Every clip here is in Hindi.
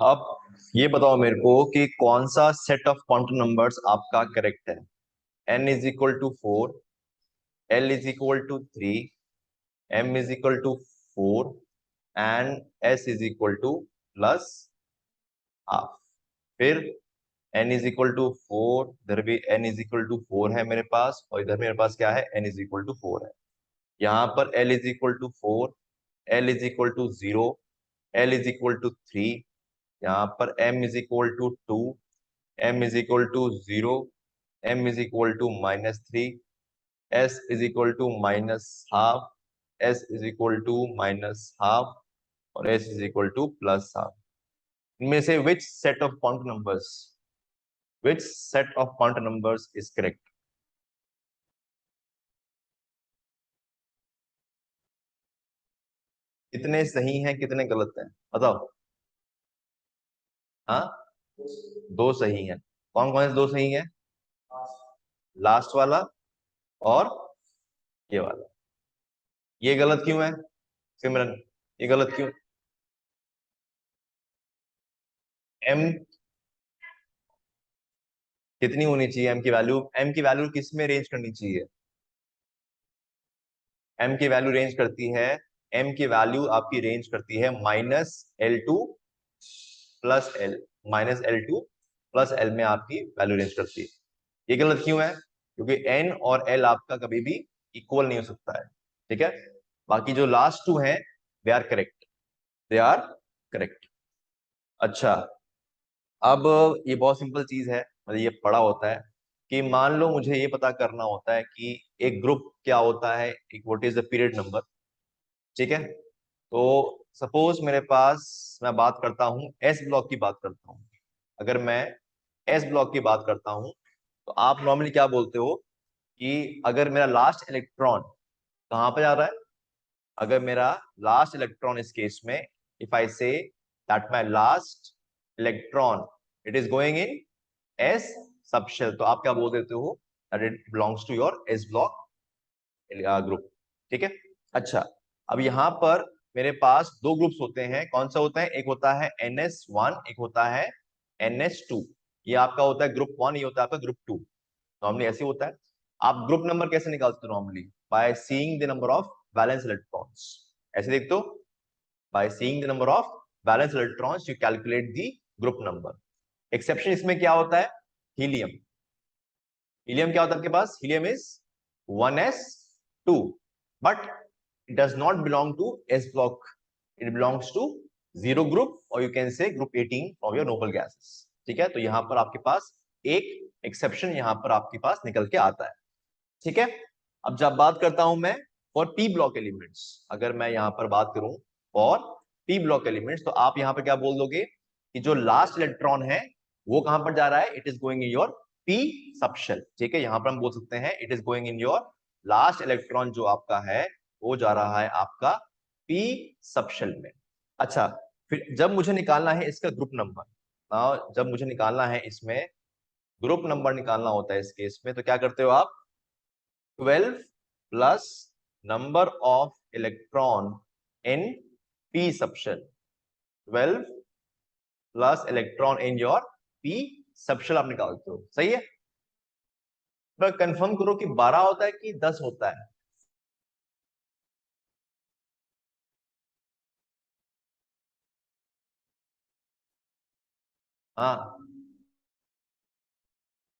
अब ये बताओ मेरे को कि कौन सा सेट ऑफ क्वांटम नंबर्स आपका करेक्ट है। n is equal to 4, l is equal to 3, m is equal to 4 and s is equal to plus half. फिर n इज इक्वल टू 4, इधर भी n इज इक्वल टू 4 है मेरे पास, और इधर मेरे पास क्या है, n इज इक्वल टू 4 है। यहाँ पर l is equal to 4, l is equal to 0, l is equal to 3, यहाँ पर m is equal to 2, m is equal to 0, m is equal to -3, s is equal to minus half, s is equal to minus half, और s is equal to plus half. इनमें से which set of quantum numbers is correct? कितने सही हैं कितने गलत हैं बताओ। हाँ, दो सही हैं। कौन कौन से दो सही हैं? लास्ट वाला और ये वाला। ये गलत क्यों है सिमरन? ये गलत क्यों? m कितनी होनी चाहिए? m की वैल्यू किस में रेंज करनी चाहिए? m की वैल्यू रेंज करती है, m की वैल्यू आपकी रेंज करती है -L2 plus L, -L2 plus L में आपकी वैल्यू रेंज करती है। ये गलत क्यों है? क्योंकि n और L आपका कभी भी इक्वल नहीं हो सकता है। ठीक है, बाकी जो लास्ट टू हैं they are correct, they are correct. अच्छा, अब ये बहुत सिंपल चीज है, मतलब ये पढ़ा होता है कि मान लो मुझे ये पता करना होता है कि एक ग्रुप क्या होता है, एक what is the period number. ठीक है, तो सपोज मेरे पास, मैं बात करता हूं एस ब्लॉक की बात करता हूं। अगर मैं एस ब्लॉक की बात करता हूं तो आप नॉर्मली क्या बोलते हो कि अगर मेरा लास्ट इलेक्ट्रॉन कहां पर जा रहा है, अगर मेरा लास्ट इलेक्ट्रॉन इस केस में, if I say that my last electron it is going in s subshell, तो आप क्या बोल देते हो, that it belongs to your s block group. ठीक है, अच्छा, अब यहां पर मेरे पास दो ग्रुप्स होते हैं। कौन सा होता है? एक होता है NS1, एक होता है NS2। ये आपका होता है ग्रुप 1, ये होता है आपका ग्रुप 2। नॉर्मली ऐसे होता है। आप ग्रुप नंबर कैसे निकालते हो? Normally by seeing the number of valence electrons. ऐसे देखते हो, by seeing the number of valence electrons you calculate the group number. Exception इसमें क्या होता है? हीलियम। हीलियम क्या होता है आपके पास? Helium is 1s2, but it does not belong to S block. It belongs to zero group, or you can say group 18 of your noble gases. ठीक है, तो यहां पर आपके पास एक एक्सेप्शन यहां पर आपके पास निकल के आता है। ठीक है, अब जब बात करता हूं मैं फॉर पी ब्लॉक एलिमेंट्स, अगर मैं यहां पर बात करूं फॉर पी ब्लॉक एलिमेंट्स, तो आप यहां पर क्या बोल दोगे कि जो लास्ट इलेक्ट्रॉन है वो कहां पर जा रहा है? It is going in your P subshell. ठीक है, यहां पर हम बोल सकते हैं it is going in your last electron जो आपका है वो जा रहा है आपका पी सबशेल में। अच्छा, फिर जब मुझे निकालना है इसका ग्रुप नंबर, जब मुझे निकालना है इसमें ग्रुप नंबर निकालना होता है इस केस में, तो क्या करते हो आप? 12 plus number of electron in P subshell. 12 plus electron in your P subshell आप निकालते हो। सही है, पर कंफर्म करो कि 12 होता है कि 10 होता है। हाँ,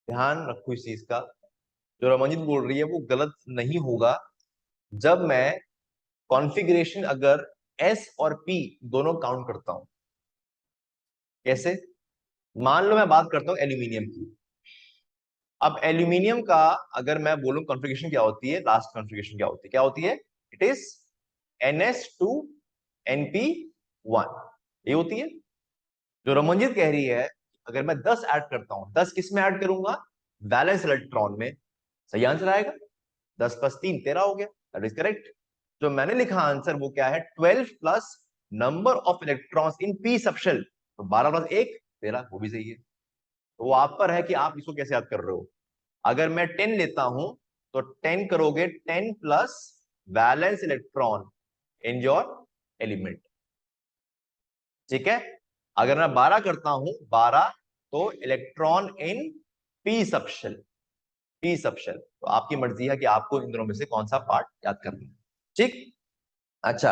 ध्यान रखो इस चीज का। जो रमनजीत बोल रही है वो गलत नहीं होगा। जब मैं कॉन्फ़िगरेशन अगर एस और पी दोनों काउंट करता हूं, कैसे? मान लो मैं बात करता हूं एल्यूमिनियम की। अब एल्यूमिनियम का अगर मैं बोलूं कॉन्फ़िगरेशन क्या होती है, लास्ट कॉन्फ़िगरेशन क्या होती है? क्या होती है? इट इज NS2 NP1, ये होती है। जो रमनजीत कह रही है अगर मैं 10 ऐड करता हूं, 10 किस में ऐड करूंगा? वैलेंस इलेक्ट्रॉन में। सही आंसर आएगा, 10 + 3 13 हो गया। That is correct. जो मैंने लिखा आंसर वो क्या है? 12 plus number of electrons in P subshell, तो 12 + 1 13, वो भी सही है। तो वो आप पर है कि आप इसको कैसे याद कर रहे हो। अगर मैं 10 लेता हूं तो 10 करोगे, 10 plus valence electron in your element. ठीक है, अगर मैं 12 करता हूं 12, तो electron in P subshell, P subshell. तो आपकी मर्जी है कि आपको इन दोनों में से कौन सा पार्ट याद करना है। ठीक। अच्छा,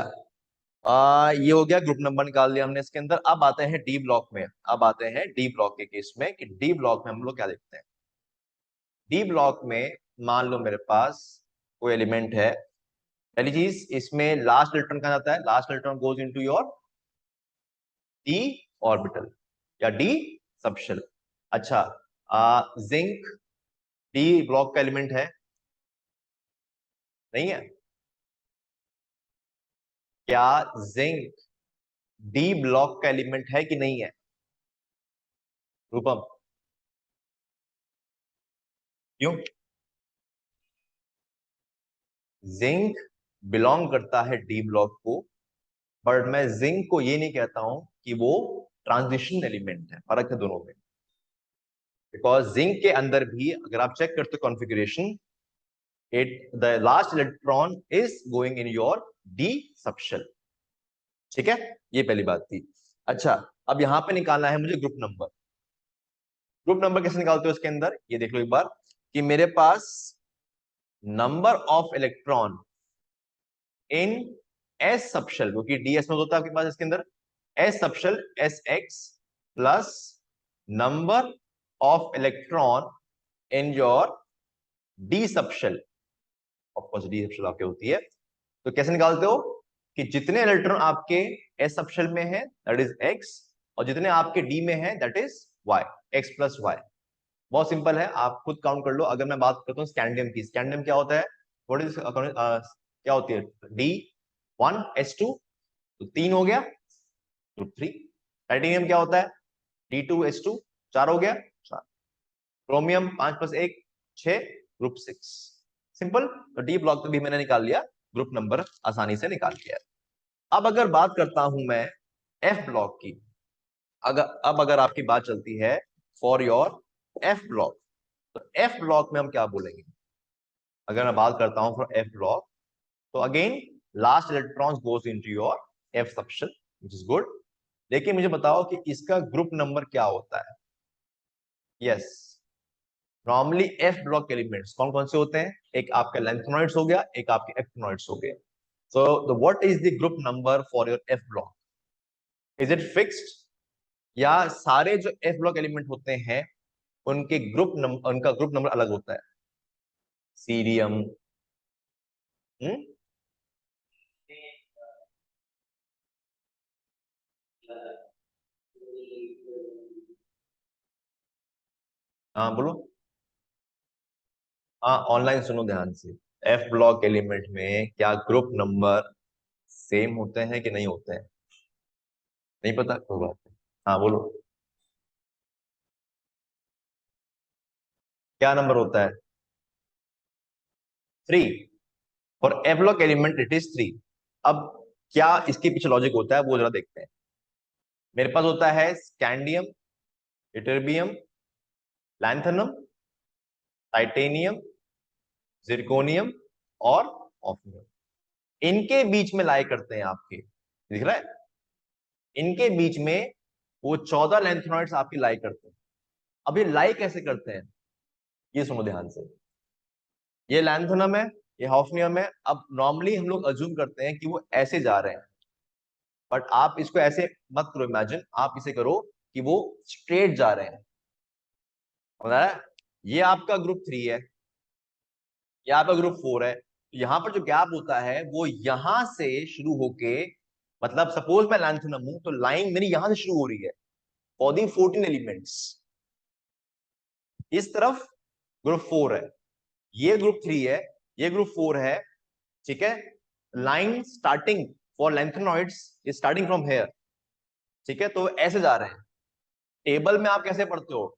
ये हो गया, ग्रुप नंबर निकाल लिया हमने इसके अंदर। अब आते हैं डी ब्लॉक में। अब आते हैं डी ब्लॉक के केस में कि डी ब्लॉक में हम लोग क्या देखते हैं। डी ब्लॉक में मान लो मेरे पास कोई एलिमेंट है, पहली चीज इसमें लास्ट इलेक्ट्रॉन कहा जाता है, last electron goes into your D orbital या डी सबशेल। अच्छा, जिंक डी ब्लॉक का एलिमेंट है, नहीं है? क्या जिंक डी ब्लॉक का एलिमेंट है कि नहीं है रूपम? क्यों? जिंक बिलोंग करता है डी ब्लॉक को, बट मैं जिंक को ये नहीं कहता हूं कि वो ट्रांजिशन एलिमेंट है। फर्क है दोनों में। बिकॉज जिंक के अंदर भी अगर आप चेक करते हो configuration, it the last electron is going in your d subshell. ठीक है, ये पहली बात थी। अच्छा, अब यहां पे निकालना है मुझे ग्रुप नंबर। ग्रुप नंबर कैसे निकालते हो इसके अंदर, ये देख लो एक बार कि मेरे पास number of electron in s subshell, क्योंकि डीएस में होता है आपके पास इसके अंदर, s subshell s x plus number of electron in your d subshell. Of course d subshell आपके होती है। तो कैसे निकालते हो कि जितने इलेक्ट्रॉन आपके एस सबशेल में है दैट इज एक्स, और जितने आपके डी में है that is y, x plus y. बहुत सिंपल है, आप खुद काउंट कर लो। अगर मैं बात करता हूँ स्कैंडियम की, स्कैंडियम क्या होता है, व्हाट इज क्या होती है, डी वन एस टू, तो 3 हो गया, तो 3। टाइटेनियम क्या होता है, डी टू एस टू, 4 हो गया, 4। Chromium 5 plus 1 6, group 6। सिंपल। तो डी ब्लॉक तो भी मैंने निकाल लिया, ग्रुप नंबर आसानी से निकाल लिया। अब अगर बात करता हूं मैं एफ ब्लॉक की, अगर आपकी बात चलती है फॉर योर एफ ब्लॉक, तो एफ ब्लॉक में हम क्या बोलेंगे? अगर मैं बात करता हूं फॉर एफ ब्लॉक, तो again last electrons goes into your F subshell, which is good. लेकिन मुझे बताओ कि इसका ग्रुप नंबर क्या होता है? Yes, normally F block elements कौन कौन से होते हैं? एक आपका लैंथेनॉइड्स हो गया, एक आपके एक्टिनॉइड्स हो गए। So what is the group number for your F block? Is it fixed, या सारे जो एफ ब्लॉक एलिमेंट होते हैं उनका ग्रुप नंबर अलग होता है? सीरियम, हाँ बोलो। हाँ, ऑनलाइन सुनो ध्यान से। एफ ब्लॉक एलिमेंट में क्या ग्रुप नंबर सेम होते हैं कि नहीं होते हैं? नहीं पता, कोई बात नहीं। हाँ बोलो, क्या नंबर होता है? 3। और F block element it is 3। अब क्या इसके पीछे लॉजिक होता है वो जरा देखते हैं। मेरे पास होता है scandium, ytterbium, lanthanum, titanium, zirconium और ऑफ्नियम। इनके बीच में लाई करते हैं आपके, दिख रहा है? इनके बीच में वो 14 लैंथेनॉइड्स आपकी लाई करते हैं। अब ये लाई कैसे करते हैं, ये सुनो ध्यान से। ये लैंथेनम है, ये हॉफनियम है। अब नॉर्मली हम लोग अज्यूम करते हैं कि वो ऐसे जा रहे हैं, बट आप इसको ऐसे मत करो इमेजिन, आप इसे करो कि वो स्ट्रेट जा रहे हैं। समझ रहा है? ये आपका ग्रुप 3 है, ये आपका ग्रुप 4 है। तो यहां पर जो गैप होता है वो यहां से शुरू होके, मतलब सपोज मैं लैंथेनम हूं तो लाइन मेरी यहां से शुरू हो रही है फॉर दी 14 एलिमेंट्स। इस तरफ ग्रुप 4 है, ये ग्रुप 3 है, ये ग्रुप 4 है। ठीक है, line starting for lanthanoids is starting from here. ठीक है, तो ऐसे जा रहे हैं। टेबल में आप कैसे पढ़ते हो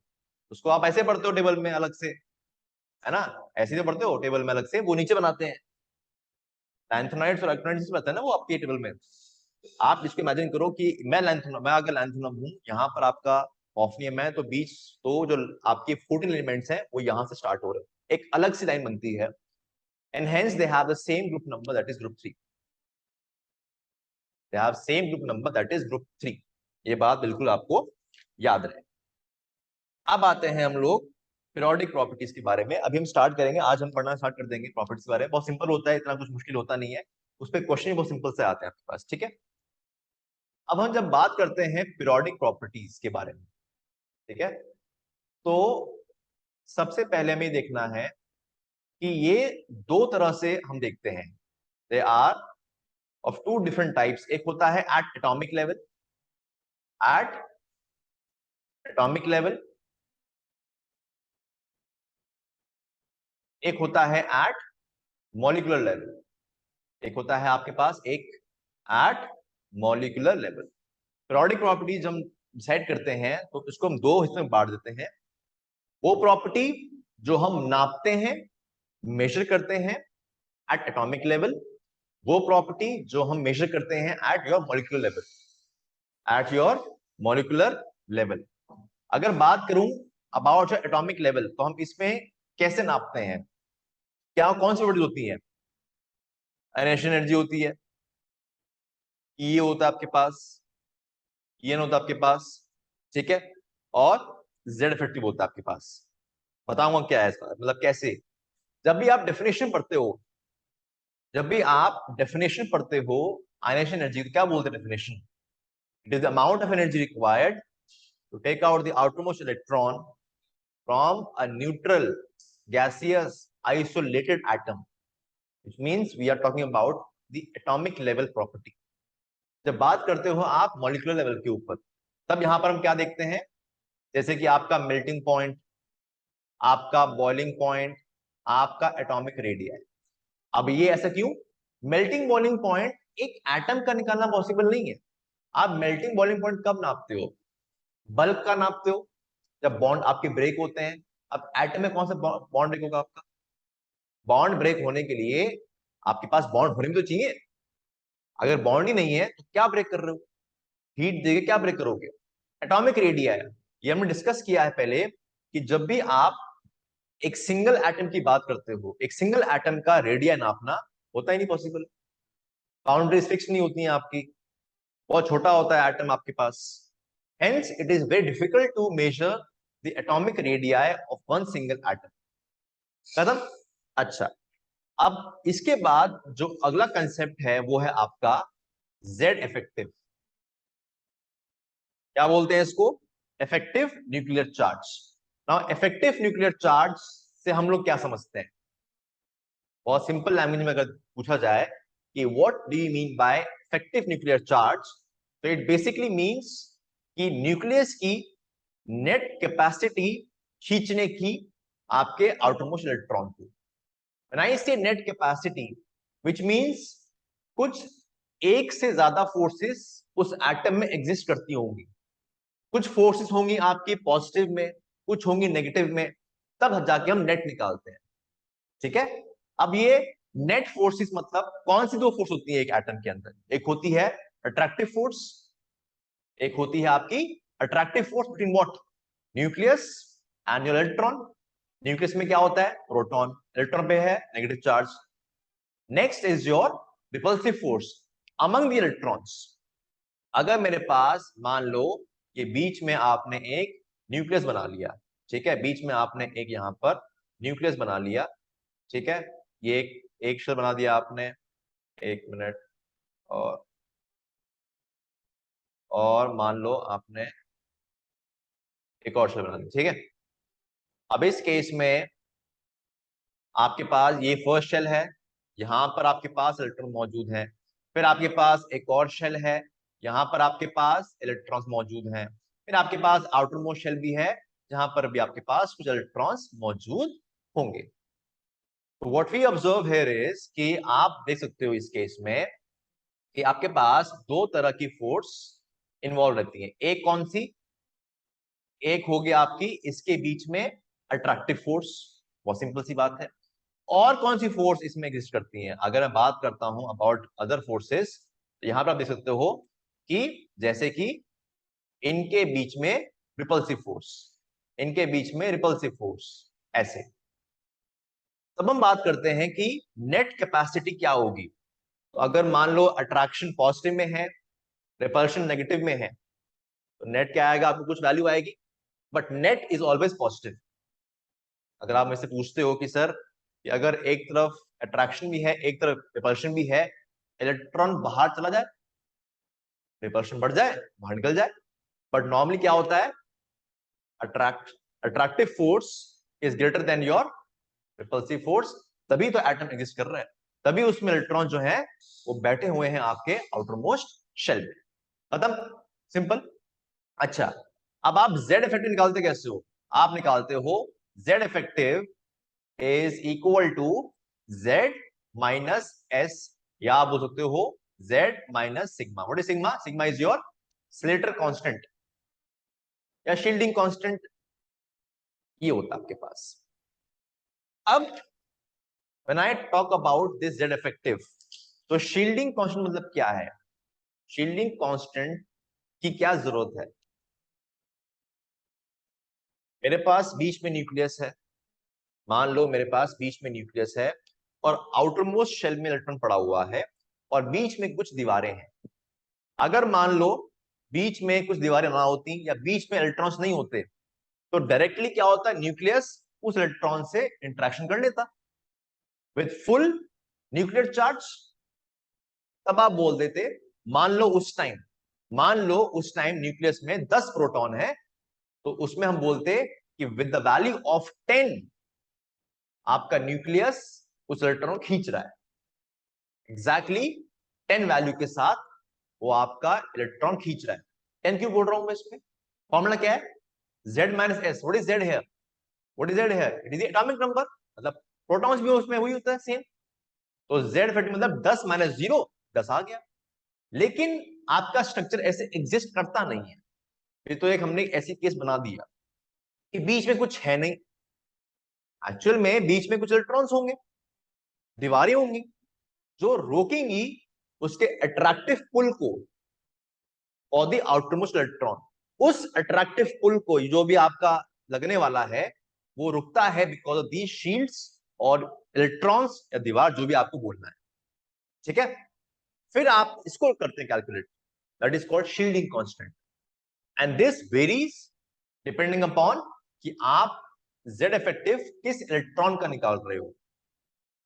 उसको? आप ऐसे पढ़ते हो टेबल में अलग से, है ना? ऐसे जो पढ़ते हो टेबल में अलग से, वो नीचे बनाते हैं। लैंथेनॉइड्स और एक्टिनॉइड्स रहता है ना वो आपके टेबल में। आप इसको इमेजिन करो कि मैं अगर लैंथेनम हूं, यहाँ पर आपका ऑफ्नियम है, तो बीच, तो जो आपके 14 एलिमेंट्स हैं वो यहां से स्टार्ट हो रहे हैं, एक अलग सी लाइन बनती है, and hence they have the same group number that is group 3। They have same group number that is group 3। ये बात बिल्कुल आपको याद रहे। अब आते हैं हम लोग पीरियोडिक प्रॉपर्टीज के बारे में। अभी हम स्टार्ट करेंगे, आज हम पढ़ना स्टार्ट कर देंगे प्रॉपर्टीज के बारे में। बहुत सिंपल होता है, इतना कुछ मुश्किल होता नहीं है, उस पर क्वेश्चन बहुत सिंपल से आते हैं आपके पास, ठीक है। अब हम जब बात करते हैं पीरियोडिक प्रॉपर्टीज के बारे में, ठीक है, तो सबसे पहले हमें देखना है कि ये दो तरह से हम देखते हैं। They are of two different types. एक होता है at atomic level, at atomic level, एक होता है एट मॉलिक्यूलर लेवल, एक होता है आपके पास एक at molecular level. Periodic properties हम डिसाइड करते हैं तो इसको हम दो हिस्सों में बांट देते हैं। वो प्रॉपर्टी जो हम नापते हैं, मेजर करते हैं एट एटॉमिक लेवल, वो प्रॉपर्टी जो हम मेजर करते हैं at your molecular level, at your molecular level. अगर बात करूं अबाउट एटॉमिक लेवल, तो हम इसमें कैसे नापते हैं, क्या कौन सी प्रॉपर्टीज होती है? आयनेशन एनर्जी होती है, ये होता है आपके पास, ये होता है आपके पास, ठीक है, और जेड इफेक्टिव होता है आपके पास। बताऊंगा क्या है इसका मतलब कैसे। जब भी आप डेफिनेशन पढ़ते हो, जब भी आप डेफिनेशन पढ़ते हो आयनेशन एनर्जी, तो क्या बोलते हैं definition? It is the amount of energy required to take out the outermost electron from a neutral gaseous isolated atom, which means we are talking about the atomic level property। जब बात करते हो आप मॉलिक्यूलर लेवल के ऊपर, तब यहां पर हम क्या देखते हैं, जैसे कि आपका मेल्टिंग पॉइंट, आपका बॉइलिंग पॉइंट, आपका एटॉमिक रेडियस। अब ये ऐसा क्यों? मेल्टिंग बॉइलिंग पॉइंट एक एटम का निकालना पॉसिबल नहीं है। आप मेल्टिंग बॉइलिंग पॉइंट कब नापते हो? बल्क का नापते हो, जब बॉन्ड आपके ब्रेक होते हैं। अब एटम में कौन सा बॉन्ड ब्रेक होगा आपका? बॉन्ड ब्रेक होने के लिए आपके पास बॉन्ड होने भी तो चाहिए। अगर बॉन्ड ही नहीं है तो क्या ब्रेक कर रहे हो? हीट देके क्या ब्रेक करोगे? एटॉमिक रेडिया है, ये हमने डिस्कस किया है पहले कि जब भी आप एक सिंगल एटम की बात करते हो, एक सिंगल एटम का रेडिया नापना होता ही नहीं पॉसिबल। बाउंड्रीज फिक्स नहीं होती हैं आपकी, बहुत छोटा होता है एटम आपके पास। Hence it is very difficult to measure the atomic radii of one single atom. खत्म? अच्छा, अब इसके बाद जो अगला कंसेप्ट है वो है आपका जेड इफेक्टिव। क्या बोलते हैं इसको? Effective nuclear charge. Now effective nuclear charge से हम लोग क्या समझते हैं? बहुत सिंपल लैंग्वेज में अगर पूछा जाए कि what do you mean by effective nuclear charge, तो इट बेसिकली मींस कि न्यूक्लियस की नेट कैपेसिटी खींचने की आपके आउटरमोस्ट इलेक्ट्रॉन को। व्हेन आई से नेट कैपेसिटी, व्हिच मींस कुछ एक से ज्यादा फोर्सेस उस एटम में एग्जिस्ट करती होंगी। कुछ फोर्सेस होंगी आपकी पॉजिटिव में, कुछ होंगी नेगेटिव में, तब जाके हम नेट निकालते हैं, ठीक है। अब ये नेट फोर्सेस मतलब कौन सी दो फोर्स होती है एक एटम के अंदर? एक होती है अट्रैक्टिव फोर्स, एक होती है आपकी attractive force between what? Nucleus and your electron. Nucleus में क्या होता है? प्रोटॉन, इलेक्ट्रॉन पे है negative charge. Next is your repulsive force among the electrons. अगर मेरे पास मान लो कि बीच में आपने एक न्यूक्लियस बना लिया, ठीक है, बीच में आपने एक यहां पर न्यूक्लियस बना लिया, ठीक है, ये एक शेल बना दिया आपने, एक मिनट, और मान लो आपने एक और शेल बना दिया, ठीक है। अब इस केस में आपके पास ये फर्स्ट शेल है, यहां पर आपके पास इलेक्ट्रॉन मौजूद है, फिर आपके पास एक और शेल है, यहां पर आपके पास इलेक्ट्रॉन्स मौजूद हैं, फिर आपके पास आउटर मोस्ट शेल भी है, जहां पर भी आपके पास कुछ इलेक्ट्रॉन्स मौजूद होंगे। तो what we observe here is कि आप देख सकते हो इस केस में कि आपके पास दो तरह की फोर्स इन्वॉल्व रहती है। एक कौन सी? एक हो गया आपकी इसके बीच में अट्रैक्टिव फोर्स, बहुत सिंपल सी बात है। और कौन सी फोर्स इसमें एग्जिस्ट करती है? अगर मैं बात करता हूं अबाउट अदर फोर्सेस, तो यहां पर आप देख सकते हो कि जैसे कि इनके बीच में रिपल्सिव फोर्स, इनके बीच में रिपल्सिव फोर्स, ऐसे। तब हम बात करते हैं कि नेट कैपेसिटी क्या होगी। तो अगर मान लो अट्रैक्शन पॉजिटिव में है, रिपल्शन नेगेटिव में है, तो नेट क्या आएगा, आपको कुछ वैल्यू आएगी, but net is always positive. अगर आप मुझसे पूछते हो कि सर कि अगर एक तरफ अट्रैक्शन भी है एक तरफ रिपल्शन भी है, इलेक्ट्रॉन बाहर चला जाए, रिपल्शन बढ़ जाए, बाहर निकल जाए, बट नॉर्मली क्या होता है, attractive force is greater than your repulsive force, तभी तो एटम एग्जिस्ट कर रहा है, तभी उसमें इलेक्ट्रॉन जो है वो बैठे हुए हैं आपके आउटर मोस्ट शेल में। खत्म, सिंपल। अच्छा, अब आप जेड इफेक्टिव निकालते कैसे हो, आप निकालते हो Z effective is equal to Z minus S, या आप बोल सकते हो Z minus sigma. What is sigma? Sigma is your Slater constant या शील्डिंग कांस्टेंट, ये होता है आपके पास। अब when I talk about this Z effective, तो शील्डिंग कांस्टेंट मतलब क्या है, शील्डिंग कांस्टेंट की क्या जरूरत है। मेरे पास बीच में न्यूक्लियस है, मान लो मेरे पास बीच में न्यूक्लियस है और आउटर मोस्ट शेल में इलेक्ट्रॉन पड़ा हुआ है और बीच में कुछ दीवारें हैं। अगर मान लो बीच में कुछ दीवारें ना होती या बीच में इलेक्ट्रॉन्स नहीं होते, तो डायरेक्टली क्या होता, न्यूक्लियस उस इलेक्ट्रॉन से इंटरेक्शन कर लेता विद फुल न्यूक्लियर चार्ज। तब आप बोल देते, मान लो उस टाइम, मान लो उस टाइम न्यूक्लियस में 10 प्रोटॉन है, तो उसमें हम बोलते कि विद द वैल्यू ऑफ 10 आपका न्यूक्लियस उस इलेक्ट्रॉन को खींच रहा है, एग्जैक्टली 10 वैल्यू के साथ वो आपका इलेक्ट्रॉन खींच रहा है। 10 क्यों बोल रहा हूं मैं इसमें, फॉर्मूला क्या है, Z minus S. What is Z here, what is Z here, it is atomic number, मतलब प्रोटॉन्स भी उसमें वही होता है सेम। तो Z फैक्टर मतलब 10 माइनस 0, 10 आ गया। लेकिन आपका स्ट्रक्चर ऐसे एग्जिस्ट करता नहीं है, ये तो एक हमने ऐसी केस बना दिया कि बीच में कुछ है नहीं, एक्चुअल में बीच में कुछ इलेक्ट्रॉन्स होंगे, दीवारें होंगी जो रोकेंगी उसके अट्रैक्टिव पुल को और द आउटरमोस्ट इलेक्ट्रॉन। उस अट्रैक्टिव पुल को जो भी आपका लगने वाला है वो रुकता है बिकॉज ऑफ दी शील्ड्स और इलेक्ट्रॉन्स या दीवार, जो भी आपको बोलना है, ठीक है। फिर आप इसको करते हैं calculate, that is called shielding constant, and this varies depending upon कि आप जेड इफेक्टिव किस इलेक्ट्रॉन का निकाल रहे हो,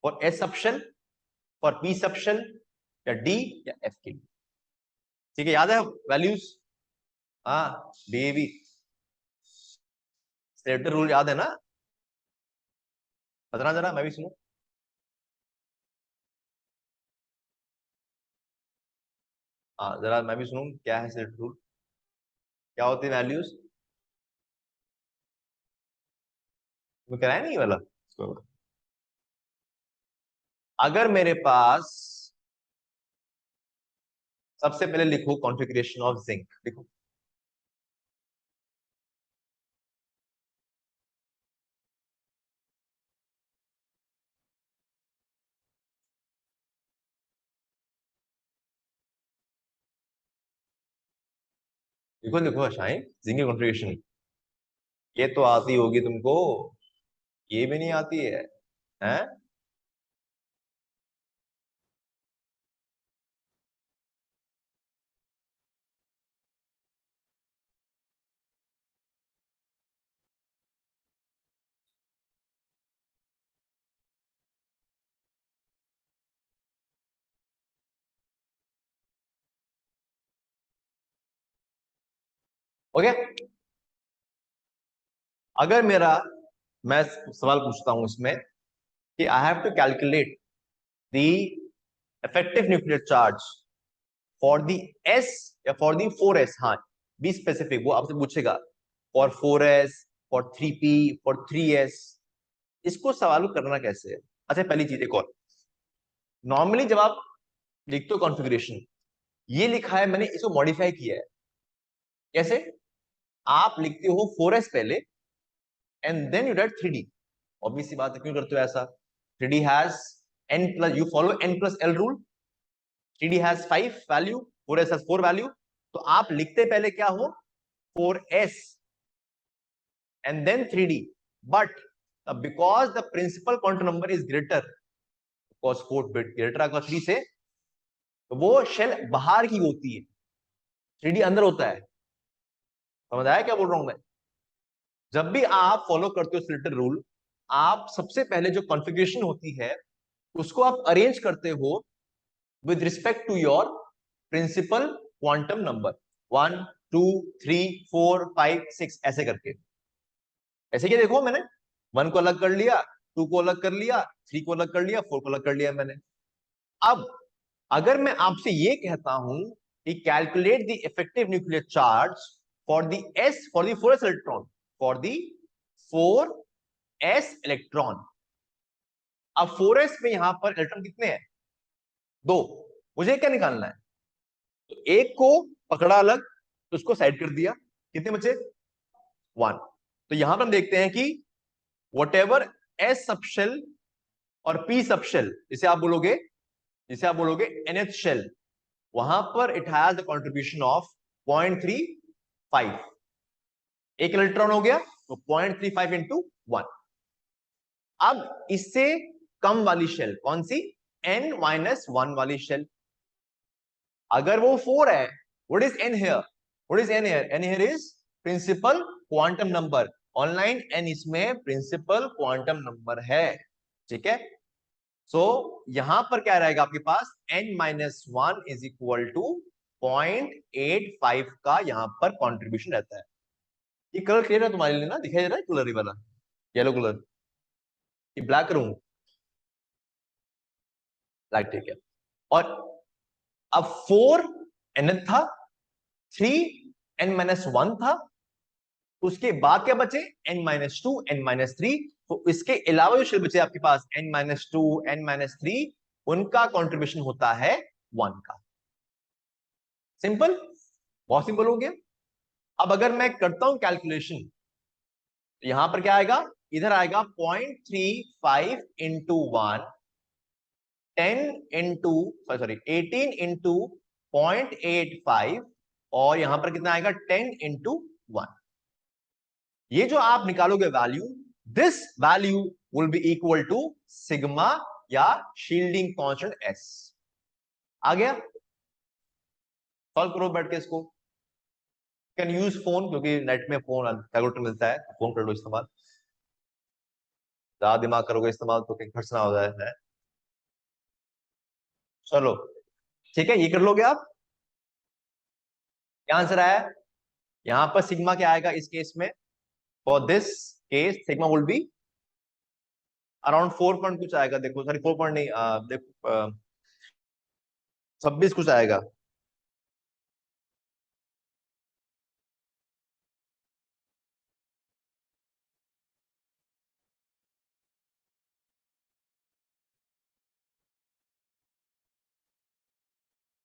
फॉर एस सब्शन, फॉर पी सब्शन, या डी या एफ के लिए, ठीक है। याद है वैल्यूज, हाँ बेबी, स्लेटर रूल याद है ना, बताना जरा मैं भी सुनूं। हाँ जरा मैं भी सुनूं, क्या है स्लेटर रूल, क्या होती है वैल्यूज, तुम्हें कराया नहीं वाला। अगर मेरे पास, सबसे पहले लिखो कॉन्फ़िगरेशन ऑफ जिंक, लिखो। लिखो लिखो शाइन, जिंक की कॉन्फ़िगरेशन, ये तो आती होगी तुमको, ये भी नहीं आती है, हैं? ओके, अगर मेरा, मैं सवाल पूछता हूं इसमें कि I have to calculate the effective nuclear charge for the s या फॉर दी 4s, हाँ बी स्पेसिफिक, वो आपसे पूछेगा for 4s, for 3p, for 3s, इसको सवाल करना कैसे है। अच्छा पहली चीज एक और, नॉर्मली जब आप लिखते हो कॉन्फ़िगरेशन, ये लिखा है, मैंने इसको मॉडिफाई किया है, कैसे, आप लिखते हो 4s पहले and then you write 3d। Obvious सी बात है, क्यों करते हो ऐसा, 3d has n plus, you follow n plus l rule, 3d has 5 value, 4s has 4 value, तो आप लिखते पहले क्या हो, 4s and then 3d, but because the principal quantum number is greater, because 4 bit greater आएगा 3 से, तो वो शेल बाहर की होती है, 3d अंदर होता है, समझ आया क्या बोल रहा हूं मैं? जब भी आप फॉलो करते हो स्लिटर रूल, आप सबसे पहले जो कॉन्फ़िगरेशन होती है उसको आप अरेंज करते हो with respect to your principal quantum number, 1 2 3 4 5 6 ऐसे करके। ऐसे क्या देखो, मैंने 1 को अलग कर लिया, 2 को अलग कर लिया, 3 को अलग कर लिया, 4 को अलग कर लिया मैंने। अब अगर मैं आपसे ये कहता हूं कि calculate the effective nuclear charge for the S, for the 4s electron, for the 4s electron. अब 4s में यहां पर इलेक्ट्रॉन कितने हैं? 2। मुझे क्या निकालना है? तो एक को पकड़ा अलग, तो उसको साइड कर दिया, कितने बचे? 1। तो यहां पर हम देखते हैं कि वट एवर एस सबशेल और पी सबशेल, जिसे आप बोलोगे nth शेल, वहां पर it has the contribution of 0.35। एक इलेक्ट्रॉन हो गया तो 0.35 इंटू 1। अब इससे कम वाली शेल कौन सी? n-1 वाली शेल। अगर वो 4 है, what is n here? What is n here? n here is principal quantum number. Online n इसमें प्रिंसिपल क्वांटम नंबर है, ठीक है? सो यहां पर क्या रहेगा आपके पास? n-1 इज इक्वल टू 0.85 का यहां पर कंट्रीब्यूशन रहता है। ये कलर क्लियर है तुम्हारे लिए ना? दिखाई दे रहा है कलर, ये वाला येलो कलर? ये ब्लैक करूं? ब्लैक, ठीक है। और अब 4 n था, 3 n-1 था, उसके बाद क्या बचे? n-2 n-3। तो इसके अलावा जो शेल बचे आपके पास n-2 n-3, उनका कंट्रीब्यूशन होता है 1 का। सिंपल, बहुत सिंपल हो गया। अब अगर मैं करता हूं कैलकुलेशन, तो यहां पर क्या आएगा? इधर आएगा 0.35 इंटू 1, 10 इंटू सॉरी 18 इंटू 0.85, और यहां पर कितना आएगा? 10 इंटू 1। ये जो आप निकालोगे value, this value will be equal to sigma या शील्डिंग कांस्टेंट एस। आ गया? सॉल्व करो बैठ के इसको। कैन यूज फोन, क्योंकि नेट में फोन कैलकुलेटर मिलता है, फोन कर लो इस्तेमाल। ज्यादा दिमाग करोगे इस्तेमाल तो कहीं खर्च ना हो जाए है। चलो ठीक है, ये कर लोगे आप। क्या आंसर आया? यहां पर सिग्मा क्या आएगा इस केस में? For this case sigma will be around 4 point कुछ आएगा। देखो सॉरी 4 पॉइंट नहीं, देखो 26 कुछ आएगा।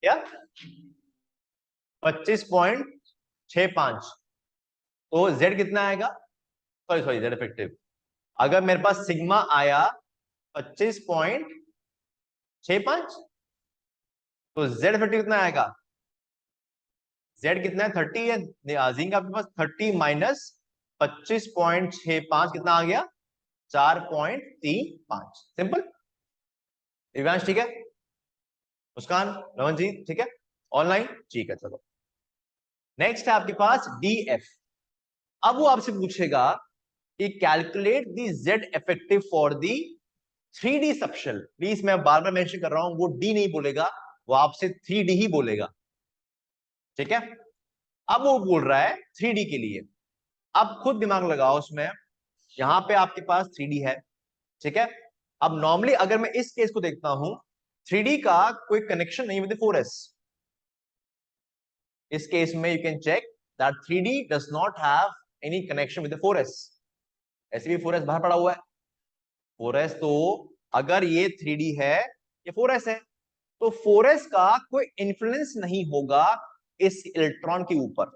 क्या? 25.65। तो z कितना आएगा? Sorry sorry, z effective. अगर मेरे पास सिग्मा आया 25.65, तो z इफेक्टिव कितना आएगा? z कितना है? 30 है। जिंक आपके पास 30 माइनस 25.65 कितना आ गया? 4.35। सिंपल। दिव्यांश ठीक है? मुस्कान, रमनजीत ठीक है? ऑनलाइन ठीक है। चलो नेक्स्ट है आपके पास डीएफ। अब वो आपसे पूछेगा कि calculate the Z effective for the 3D subshell. Please मैं बार बार मेंशन कर रहा हूं, वो डी नहीं बोलेगा, वो आपसे 3D ही बोलेगा, ठीक है? अब वो बोल रहा है 3D के लिए। अब खुद दिमाग लगाओ उसमें। यहां पे आपके पास 3D है, ठीक है? अब नॉर्मली अगर मैं इस केस को देखता हूं, 3D का कोई कनेक्शन नहीं विद 4s। इस केस में you can check that 3D does not have any connection with 4s। ऐसे भी 4s बाहर पड़ा हुआ है। 4s तो अगर ये 3D है, ये 4s है, तो 4s का कोई इंफ्लुएंस नहीं होगा इस इलेक्ट्रॉन के ऊपर।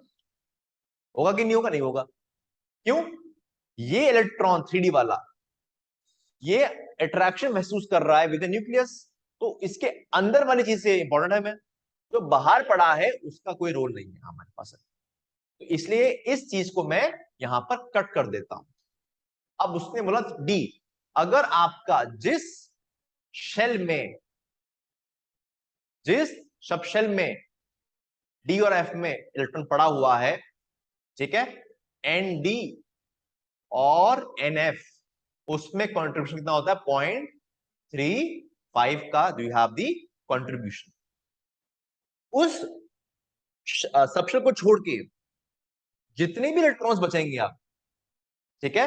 होगा कि नहीं होगा? नहीं होगा। क्यों? ये इलेक्ट्रॉन 3D वाला, ये अट्रैक्शन महसूस कर रहा है विद न्यूक्लियस, तो इसके अंदर वाली चीज से इंपॉर्टेंट है। मैं जो बाहर पड़ा है उसका कोई रोल नहीं है हमारे पास, तो इसलिए इस चीज को मैं यहां पर कट कर देता हूं। अब उसने बोला डी, अगर आपका शेल में जिस सब शेल में डी और एफ में इलेक्ट्रॉन पड़ा हुआ है, ठीक है, एन डी और एन एफ, उसमें कॉन्ट्रीब्यूशन कितना होता है? 0.35 का do you have the contribution. उस सबशेल को छोड़ के जितने भी इलेक्ट्रॉन्स बचेंगे आप, ठीक है,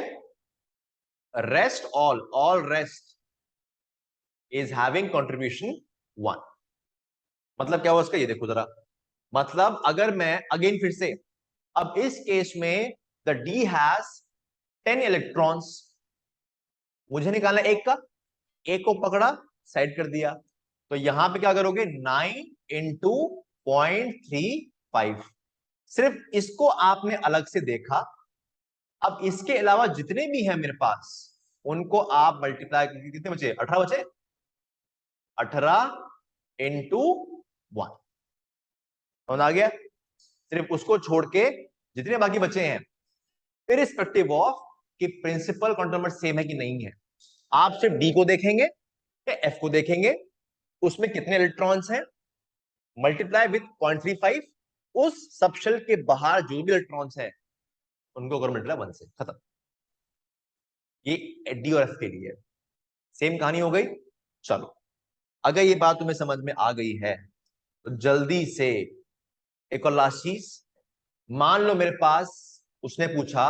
rest all rest is having contribution 1। मतलब क्या हुआ उसका, ये देखो जरा। मतलब अगर मैं अगेन फिर से, अब इस केस में द डी हैज 10 इलेक्ट्रॉन्स, मुझे निकालना एक का, एक को पकड़ा साइड कर दिया, तो यहां पे क्या करोगे? 9 इंटू 0.35। सिर्फ इसको आपने अलग से देखा। अब इसके अलावा जितने भी हैं मेरे पास, उनको आप मल्टीप्लाई, कितने बचे? 18 बचे। 18 इंटू 1 समझ आ गया? सिर्फ उसको छोड़ के जितने बाकी बचे हैं, इररिस्पेक्टिव ऑफ कि प्रिंसिपल क्वांटम सेम है कि नहीं है, आप सिर्फ डी को देखेंगे या एफ को देखेंगे, उसमें कितने इलेक्ट्रॉन्स हैं, मल्टीप्लाई विथ 0.35, उस सबशेल के बाहर जो भी इलेक्ट्रॉन्स हैं उनको अगर मल्टीप्लाई 1 से, खत्म। ये डी और एफ के लिए सेम कहानी हो गई। चलो, अगर ये बात तुम्हें समझ में आ गई है तो जल्दी से एक और लास्ट चीज, मान लो मेरे पास उसने पूछा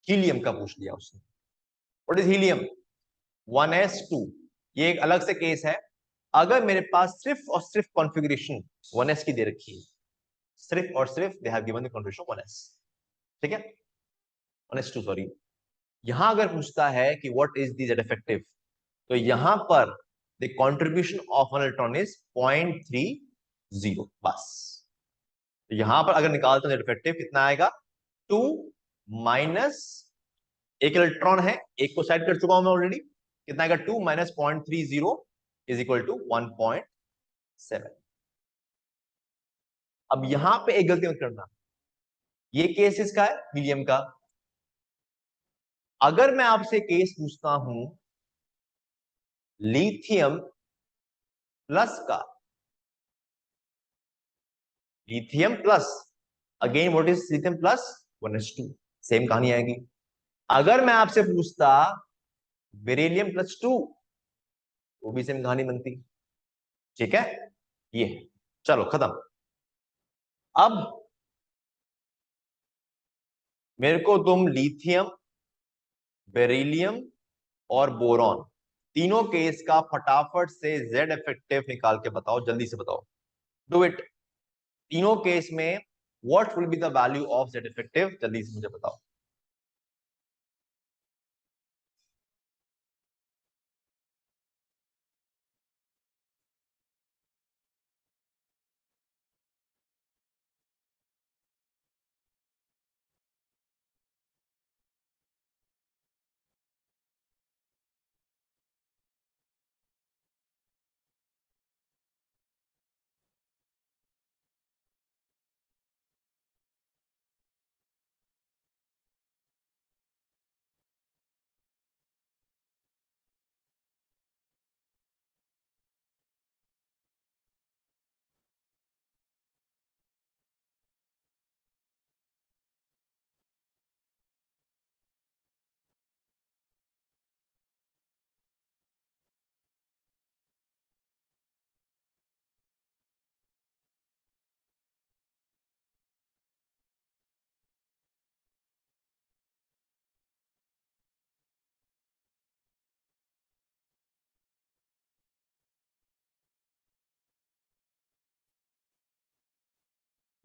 हीलियम का, पूछ लिया उसने, व्हाट इज हीलियम? 1s2। ये एक अलग से केस है। अगर मेरे पास सिर्फ और सिर्फ कॉन्फ़िगरेशन 1s की दे रखी है, सिर्फ और सिर्फ they have given the configuration 1s, ठीक है, 1s2 सॉरी, यहां अगर पूछता है कि what is the Z effective, तो यहां पर the contribution of one electron is 0.30, बस। तो यहां पर अगर निकालते हैं जेड इफेक्टिव, कितना आएगा? 2 माइनस, एक इलेक्ट्रॉन है, एक को साइड कर चुका हूं मैं ऑलरेडी, कितना आएगा? 2 माइनस 0.30 इज इक्वल टू 1.7। अब यहां पे एक गलती मत करना, ये केस इसका है हीलियम का। अगर मैं आपसे केस पूछता हूं लिथियम प्लस का, lithium plus, again what is lithium plus? 1s2, same कहानी आएगी। अगर मैं आपसे पूछता बेरिलियम प्लस 2, वो भी सेम कहानी बनती, ठीक है। ये चलो खत्म। अब मेरे को तुम लिथियम, बेरिलियम और बोरॉन, तीनों केस का फटाफट से जेड इफेक्टिव निकाल के बताओ, जल्दी से बताओ, डू इट। तीनों केस में what will be the value of Z effective, जल्दी से मुझे बताओ।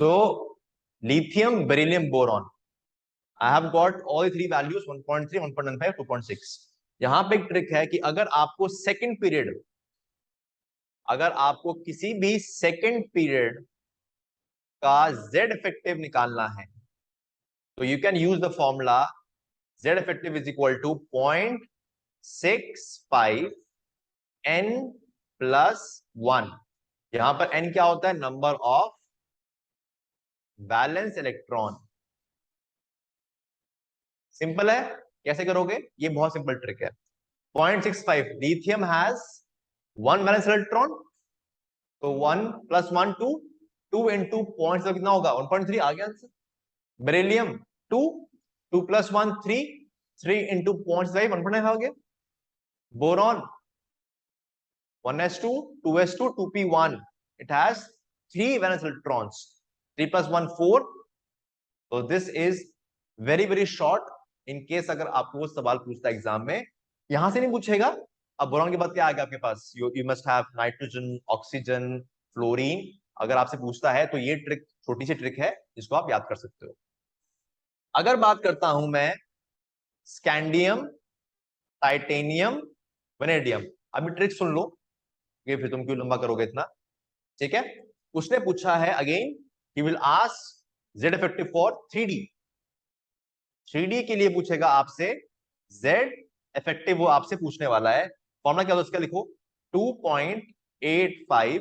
तो lithium, beryllium, boron, I have got all three values 1.3, 1.15, 2.6। यहां पे एक ट्रिक है कि अगर आपको सेकंड पीरियड, अगर आपको किसी भी सेकंड पीरियड का जेड इफेक्टिव निकालना है, तो you can use the formula Z effective is equal to 0.65 n plus 1। यहां पर n क्या होता है? Number of valence electron. Simple है, कैसे करोगे? ये बहुत सिंपल ट्रिक है। 0.65, लिथियम हैज 1 वैलेंस इलेक्ट्रॉन, तो 1 प्लस 1 2, 2 इंटू पॉइंट कितना होगा? 1.3 आ गया आंसर। बेरिलियम 2, 2 + 1 3, 3 × 0.5 1.5 हो गया। Boron 1s2, 2s2, 2p1, it has 3 valence electrons, 3 + 1 4. so this is very short. in case अगर आपको वो सवाल पूछता है एग्जाम में, यहां से नहीं पूछेगा। अब बोरॉन के बाद क्या आ गया आपके पास? You must have nitrogen, oxygen, fluorine. अगर आपसे पूछता है तो ये ट्रिक, छोटी सी ट्रिक है जिसको आप याद कर सकते हो। अगर बात करता हूं मैं स्कैंडियम, टाइटेनियम, वेनेडियम, अभी ट्रिक सुन लो, ये फिर तुम क्यों लंबा करोगे इतना, ठीक है। उसने पूछा है again, he will ask Z effective for 3D। 3D के लिए पूछेगा आपसे जेड इफेक्टिव, वो आपसे पूछने वाला है। फॉर्मूला क्या होता है उसका, लिखो 2.85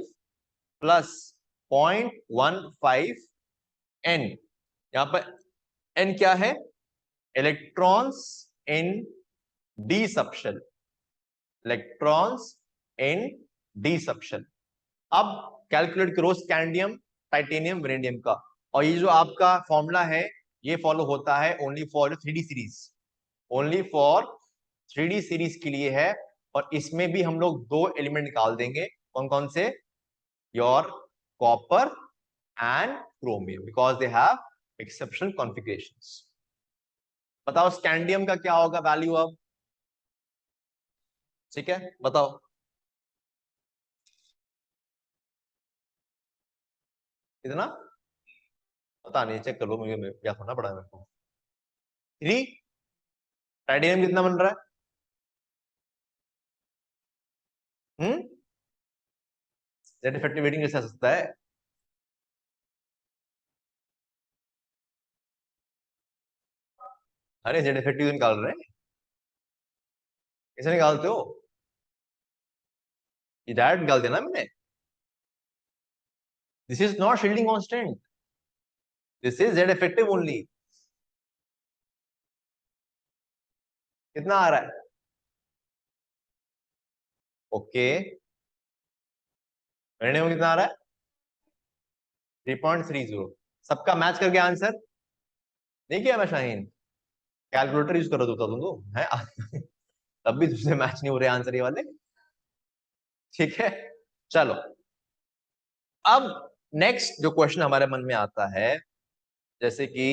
प्लस 0.15 n। यहां पर n क्या है? Electrons in D subshell, electrons in D subshell. अब कैलकुलेट करो स्कैंडियम, टाइटेनियम, वेनेडियम का। और ये जो आपका फॉर्मूला है ये फॉलो होता है only for 3D series, only for 3D series के लिए है। और इसमें भी हम लोग 2 एलिमेंट निकाल देंगे, कौन कौन से? Your copper and chromium, because they have exceptional configurations. बताओ स्कैंडियम का क्या होगा वैल्यू अब, ठीक है बताओ। कितना पता नहीं, चेक कर लो, मुझे क्या होना पड़ा मेरे को। 3। टाइटेनियम कितना बन रहा है? जेड इफेक्टिव रेटिंग कैसे आ सकता है? अरे जेड इफेक्टिव निकाल रहे हैं, कैसे निकालते हो? ये डायरेक्ट निकाल देना मैंने। This is not shielding constant, this is Z effective only. कितना आ रहा है? ओके, वेनेडियम कितना आ रहा है? 3.30। सबका मैच करके आंसर नहीं किया मैं शाहीन, कैलकुलेटर यूज करो तो तुम तो है तब भी तुझसे मैच नहीं हो रहे आंसर ये वाले, ठीक है। चलो, अब नेक्स्ट जो क्वेश्चन हमारे मन में आता है, जैसे कि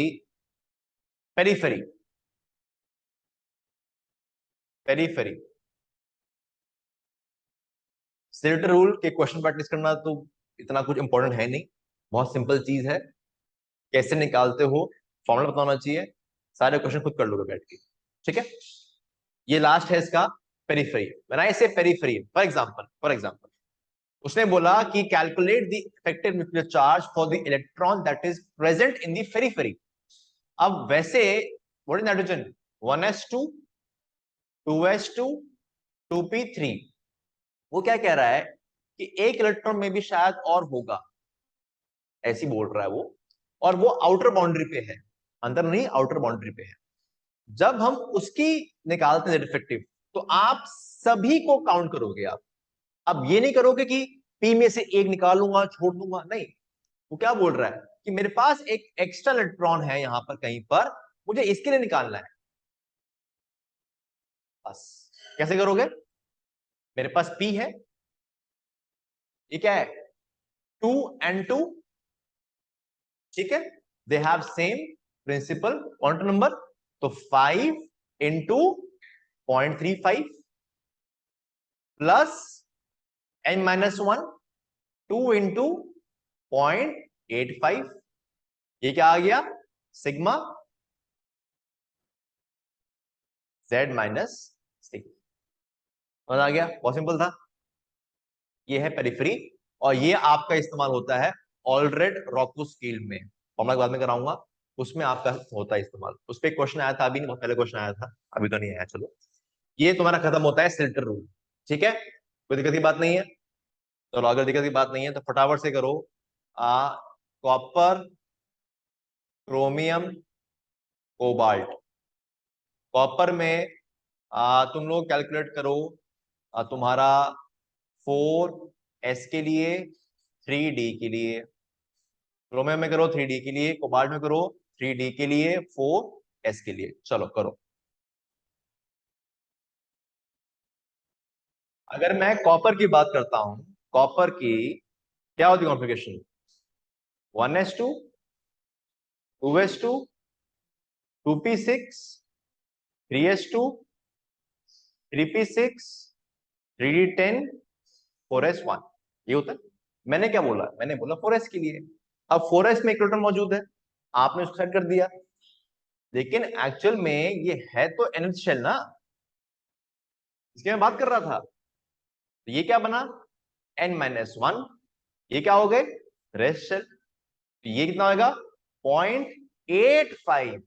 पेरीफेरी, पेरीफेरी सिलेटर रूल के क्वेश्चन प्रैक्टिस करना तो इतना कुछ इंपॉर्टेंट है नहीं, बहुत सिंपल चीज है। कैसे निकालते हो फॉर्मूला बताना चाहिए, सारे क्वेश्चन खुद कर लोगे बैठ के, ठीक है। ये लास्ट है इसका, पेरीफेरी। व्हेन आई से पेरीफेरी, फॉर एग्जांपल उसने बोला कि calculate the effective nuclear charge for the electron that is present in the periphery. अब वैसे what is nitrogen? 1s2, 2s2, 2p3। वो क्या कह रहा है कि एक इलेक्ट्रॉन में भी शायद और होगा, ऐसी बोल रहा है वो। और वो आउटर बाउंड्री पे है, अंदर नहीं, आउटर बाउंड्री पे है। जब हम उसकी निकालते हैं इफेक्टिव, तो आप सभी को काउंट करोगे आप। अब ये नहीं करोगे कि पी में से एक निकालूंगा छोड़ दूंगा, नहीं। वो क्या बोल रहा है कि मेरे पास एक एक्स्ट्रा इलेक्ट्रॉन है यहां पर कहीं पर, मुझे इसके लिए निकालना है, बस। कैसे करोगे? मेरे पास पी है, ये क्या है? 2n2, ठीक है। They have same principal, quantum number. तो 5 इंटू 0.35 प्लस n-1, 2 इंटू 0.85, ये क्या आ गया? Sigma z minus sigma. समझ आ गया? बहुत सिंपल था। ये है पेरिफेरी, और ये आपका इस्तेमाल होता है ऑलरेड रॉको स्केल में, फॉर्मूला के बाद में कराऊंगा, उसमें आपका होता है इस्तेमाल। उस पर क्वेश्चन आया था अभी, नहीं बहुत पहले क्वेश्चन आया था, अभी तो नहीं आया। चलो, ये तुम्हारा खत्म होता है सिल्टर रूल, ठीक है। कोई दिक्कत की बात नहीं है। चलो, अगर दिक्कत की बात नहीं है तो फटाफट से करो। Copper, chromium, cobalt. कॉपर में तुम लोग कैलकुलेट करो, तुम्हारा 4s के लिए, 3d के लिए। क्रोमियम में करो 3d के लिए, कोबाल्ट में करो 3D के लिए, 4S के लिए। चलो करो। अगर मैं कॉपर की बात करता हूं, कॉपर की क्या होती है configuration? 1s2, 2s2, 2p6, 3s2, 3p6, 3d10, 4s1, ये होता है। मैंने क्या बोला? मैंने बोला 4s के लिए। अब 4s में एक प्रोटॉन मौजूद है, आपने उसको सेट कर दिया, लेकिन एक्चुअल में ये है तो nth शेल ना, इसकी मैं बात कर रहा था। तो ये क्या बना? n-1। ये क्या हो गए? Rest shell. तो ये कितना होगा? 0.85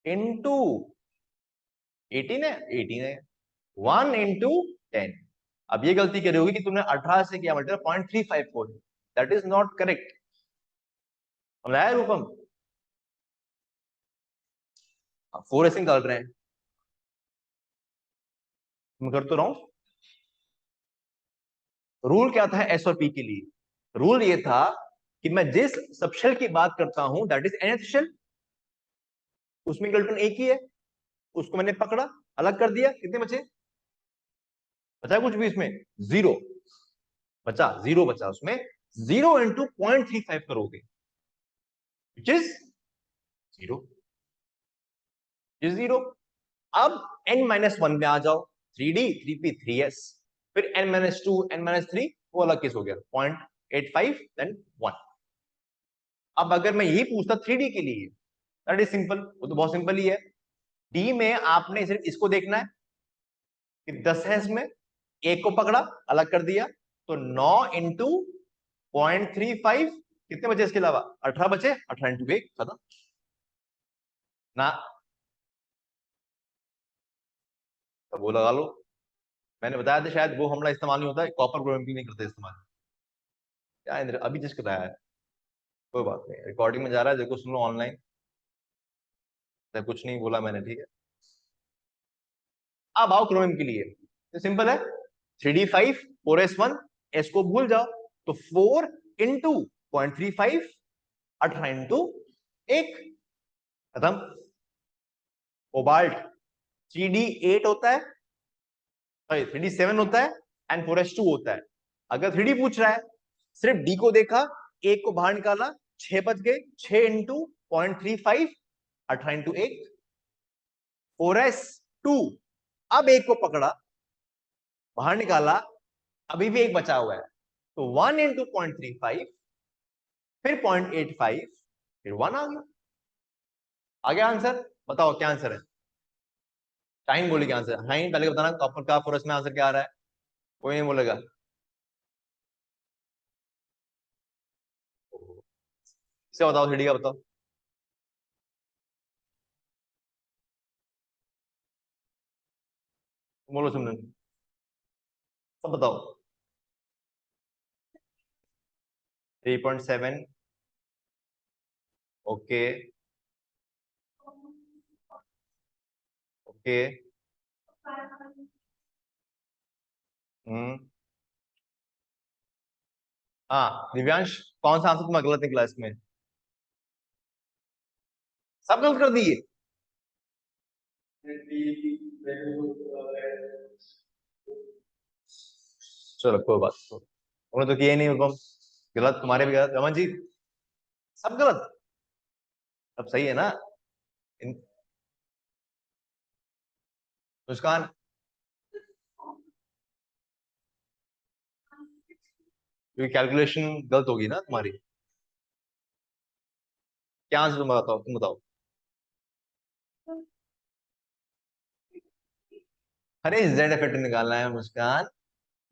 इंटू 18 है, 18 है, 1 इंटू 10। अब ये गलती करी होगी कि तुमने 18 से किया multiply 0.354, that is not correct. समझाया रूपम? 4 ऐसे निकाल रहे हैं, मैं कर तो रहा हूं। रूल क्या था एस और पी के लिए? रूल ये था कि मैं जिस सबशेल की बात करता हूं दैट इज nth शेल, उसमें इक्वल एक ही है, उसको मैंने पकड़ा, अलग कर दिया, कितने बचे? बचा कुछ भी इसमें? जीरो बचा, जीरो बचा उसमें। 0 इंटू 0.35 करोगे, विच इज जीरो, जीरो। अब n-1 में आ जाओ, 3D 3p 3s, फिर n-2 n-3, वो अलग केस हो गया, 0.85 देन 1। अब अगर मैं यही पूछता 3D के लिए, दैट इज सिंपल, वो तो बहुत सिंपल ही है। डी में आपने सिर्फ इसको देखना है कि 10 है इसमें, एक को पकड़ा, अलग कर दिया, तो 9 इंटू 0.35, कितने बचे इसके अलावा? 18 बचे, 18 इंटू 1, खत्म ना। तो वो लगा लो। मैंने बताया था शायद वो हमला इस्तेमाल नहीं होता है, कॉपर क्रोम नहीं करते इस्तेमाल। क्या इंद्र अभी जिसको बताया है, कोई बात नहीं, रिकॉर्डिंग में जा रहा है, देखो सुन लो ऑनलाइन। कुछ नहीं बोला मैंने, ठीक है। अब आओ क्रोमियम के लिए, तो सिंपल है, 3d5 4s1, एस को भूल जाओ, तो 4 इंटू 0.35, 18 इंटू 1, खत्म। कोबाल्ट 3d8 होता है, सॉरी 3d7 होता है, एंड 4s2 होता है। अगर 3d पूछ रहा है, सिर्फ डी को देखा, एक को बाहर निकाला, 6 बच गए, 6 इंटू 0.35, 18 इंटू 1, 4s2। अब एक को पकड़ा, बाहर निकाला, अभी भी एक बचा हुआ है, तो 1 इंटू 0.35, फिर 0.85, फिर 1 आ गया। आ गया आंसर? बताओ क्या आंसर है? टाइम बोलेगी आंसर, हाँ पहले बताना कॉपर का फोरस में आंसर क्या आ रहा है, कोई नहीं बोलेगा। इसे बताओ, थ्री का बताओ। बोलो सुन, सब बताओ। 3.7, ओके ओके। हम्म। हाँ दिव्यांश, कौन सा आंसर तुम्हारा गलत निकला इसमें? सब गलत कर दिए? चलो कोई बात नहीं, उन्होंने तो किया ही नहीं हुक्म, गलत तुम्हारे भी गलत, रमन जी सब गलत। सब सही है ना? मुस्कान, क्योंकि कैलकुलेशन गलत होगी ना तुम्हारी। क्या आंसर तुम बताओ, तुम बताओ। अरे जेड इफेक्ट निकालना है मुस्कान,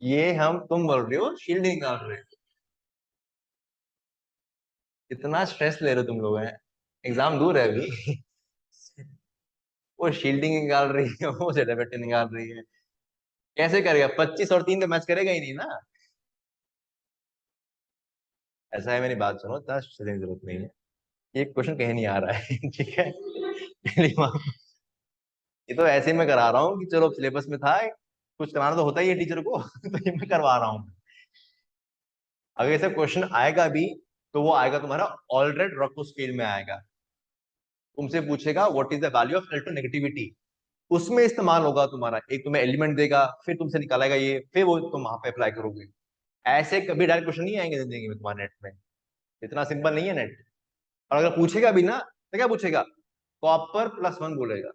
ये हम तुम बोल रहे हो शील्डिंग निकाल रहे हो। इतना स्ट्रेस ले रहे हो तुम लोग हैं, एग्जाम दूर है अभी। वो शील्डिंग निकाल रही है, वो जेड इफेक्ट निकाल रही है। कैसे करेगा? 25 और 3 तो मैच करेगा ही नहीं ना। ऐसा है, मेरी बात सुनो, इतना स्ट्रेस लेने की जरूरत नहीं है। ये क्वेश्चन कहीं नहीं आ रहा है। ठीक है, पहली बात, ये तो ऐसे मैं करा रहा हूँ कि चलो सिलेबस में था, कुछ कराना तो होता ही है टीचर को। तो ये मैं करवा रहा हूँ। अगर ऐसा क्वेश्चन आएगा भी तो वो आएगा तुम्हारा ऑलरेड रॉको स्केल में आएगा। तुमसे पूछेगा what is the value of electronegativity, उसमें इस्तेमाल होगा तुम्हारा। एक तुम्हें एलिमेंट देगा, फिर तुमसे निकालेगा ये, फिर वो तुम वहां पे अप्लाई करोगे। ऐसे कभी डायरेक्ट क्वेश्चन नहीं आएंगे जिंदगी में तुम्हारे नेट में, इतना सिंपल नहीं है नेट। और अगर पूछेगा भी ना तो क्या पूछेगा, कॉपर प्लस वन बोलेगा,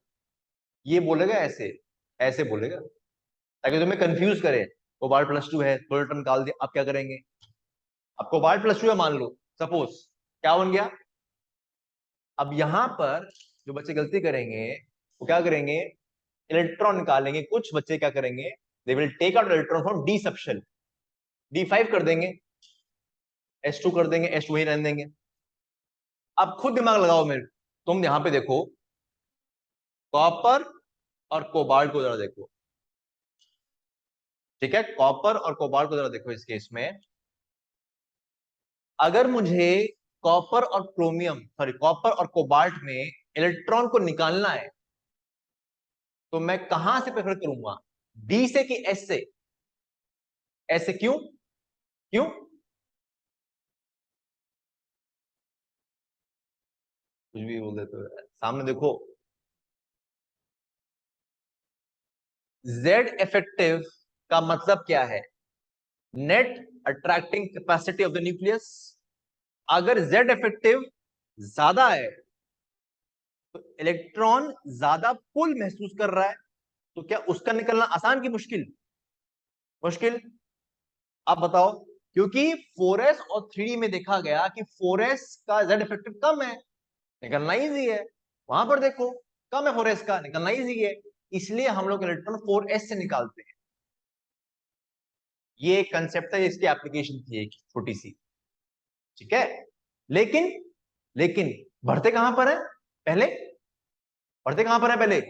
ये बोलेगा ऐसे, ऐसे बोलेगा ताकि तुम्हें कंफ्यूज करे। कोबाल्ट प्लस टू है, थोड़ा टर्म निकाल दिया, आप क्या करेंगे। अब कोबाल्ट प्लस टू है मान लो, सपोज, क्या बन गया। अब यहां पर जो बच्चे गलती करेंगे वो क्या करेंगे, इलेक्ट्रॉन निकालेंगे। कुछ बच्चे क्या करेंगे, they will take out electron from D subshell, D5 कर देंगे, S2 कर देंगे, S2 वही रहने देंगे। अब खुद दिमाग लगाओ मेरे, तुम यहां पे देखो कॉपर और कोबाल्ट को जरा देखो, ठीक है, कॉपर और कोबाल्ट को जरा देखो। इस केस में अगर मुझे कॉपर और क्रोमियम, सॉरी, कॉपर और कोबाल्ट में इलेक्ट्रॉन को निकालना है, तो मैं कहां से प्रेफर करूंगा, डी से कि एस से। एस से क्यों, क्यों, कुछ भी बोल देते हो, सामने देखो। जेड इफेक्टिव का मतलब क्या है, net attracting capacity of the nucleus. अगर जेड इफेक्टिव ज्यादा है तो इलेक्ट्रॉन ज्यादा पुल महसूस कर रहा है, तो क्या उसका निकलना आसान की मुश्किल, मुश्किल। आप बताओ, क्योंकि 4s और 3d में देखा गया कि 4s का जेड इफेक्टिव कम है, निकलना इजी है। वहां पर देखो कम है 4s का, निकलना इजी है, इसलिए हम लोग इलेक्ट्रॉन 4s से निकालते हैं। ये एक कंसेप्ट है, इसकी एप्लीकेशन थी एक छोटी सी, ठीक है। लेकिन लेकिन भरते कहां पर है पहले, भरते कहां पर है पहले,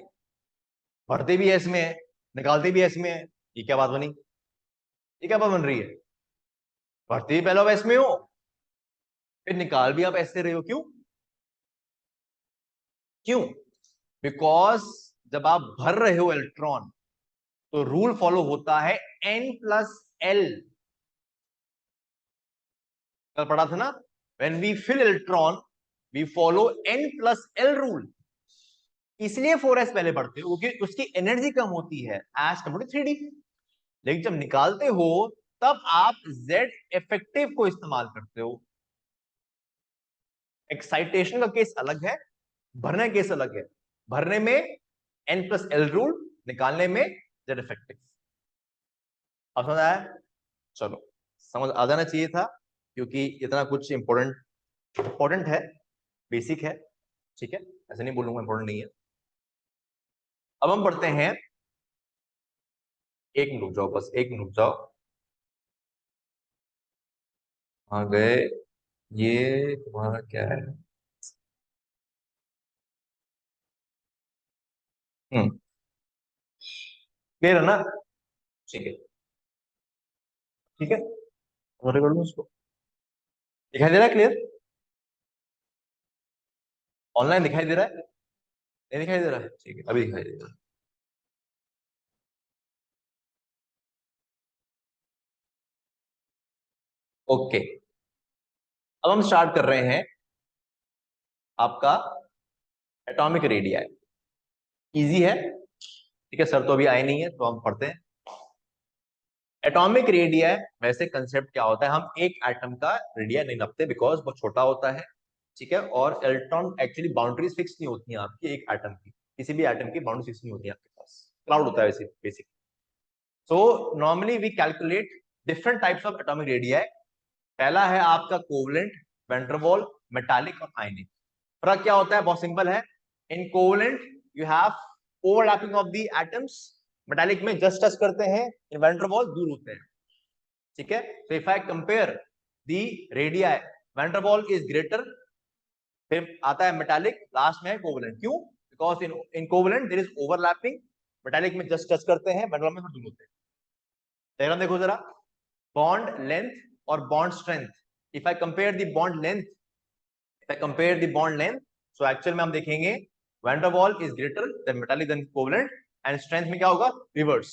भरते भी एस में है, निकालते भी एस में है। ये क्या बात बनी, ये क्या बात बन रही है, भरते भी पहले एस में हो, फिर निकाल भी आप एस से रहे हो, क्यों, क्यों। बिकॉज जब आप भर रहे हो इलेक्ट्रॉन तो रूल फॉलो होता है N+L। कल पढ़ा था ना, when we fill electron we follow N+L rule. इसलिए 4s पहले बढ़ते हो क्योंकि उसकी एनर्जी कम होती है एज कम्पेयर टू 3d। लेकिन जब निकालते हो तब आप Z इफेक्टिव को इस्तेमाल करते हो। एक्साइटेशन का केस अलग है, भरने का केस अलग है। भरने में N+L रूल, निकालने में Z इफेक्टिव। अब समझ आया, चलो, समझ आ जाना चाहिए था, क्योंकि इतना कुछ इंपॉर्टेंट है, बेसिक है, ठीक है, ऐसे नहीं बोलूंगा इंपॉर्टेंट नहीं है। अब हम पढ़ते हैं, एक मिनट रुक जाओ, बस एक मिनट रुक जाओ, आ गए। ये तुम्हारा क्या है, क्लियर है ना, ठीक है, ठीक है, और कर लूं उसको, दिखाई दे रहा है क्लियर, ऑनलाइन दिखाई दे रहा है, नहीं दिखाई दे रहा है, ठीक है, अभी दिखाई दे रहा है। ओके, अब हम स्टार्ट कर रहे हैं आपका एटॉमिक रेडिया। इजी है, ठीक है, सर तो अभी आए नहीं है, तो हम पढ़ते हैं। एटॉमिक रेडिया, वैसे कंसेप्ट क्या होता है, हम एक एटम का रेडिया नहीं नापते बिकॉज वो छोटा होता है, ठीक है, और इलेक्ट्रॉन एक्चुअली बाउंड्रीज फिक्स नहीं होती हैं आपकी एक एटम की, किसी भी एटम की बाउंड्री फिक्स नहीं होती है आपके पास, क्लाउड होता है वैसे basic. So normally we calculate different types of atomic radii. पहला है आपका कोवलेंट, वेंट्रवॉल, मेटालिक और आयनिक। फर्क क्या होता है, बहुत सिंपल है। In covalent you have overlapping of the atoms, metallic में जस्ट टच करते हैं, इन वेंट्रवॉल दूर होते हैं, ठीक है। तो if I compare the radii, van der Waals is greater, फिर आता है मेटालिक, लास्ट में है कोवलेंट। क्यों, because in covalent there is overlapping, metallic में जस्ट टच करते हैं, वेंट्रवॉल में दूर होते हैं। डायग्राम देखो जरा, बॉन्ड लेंथ और bond strength. If I compare the bond length, if I compare the bond length, so actual में हम देखेंगे van der Waals is greater than metallic than covalent, and strength में क्या होगा, रिवर्स।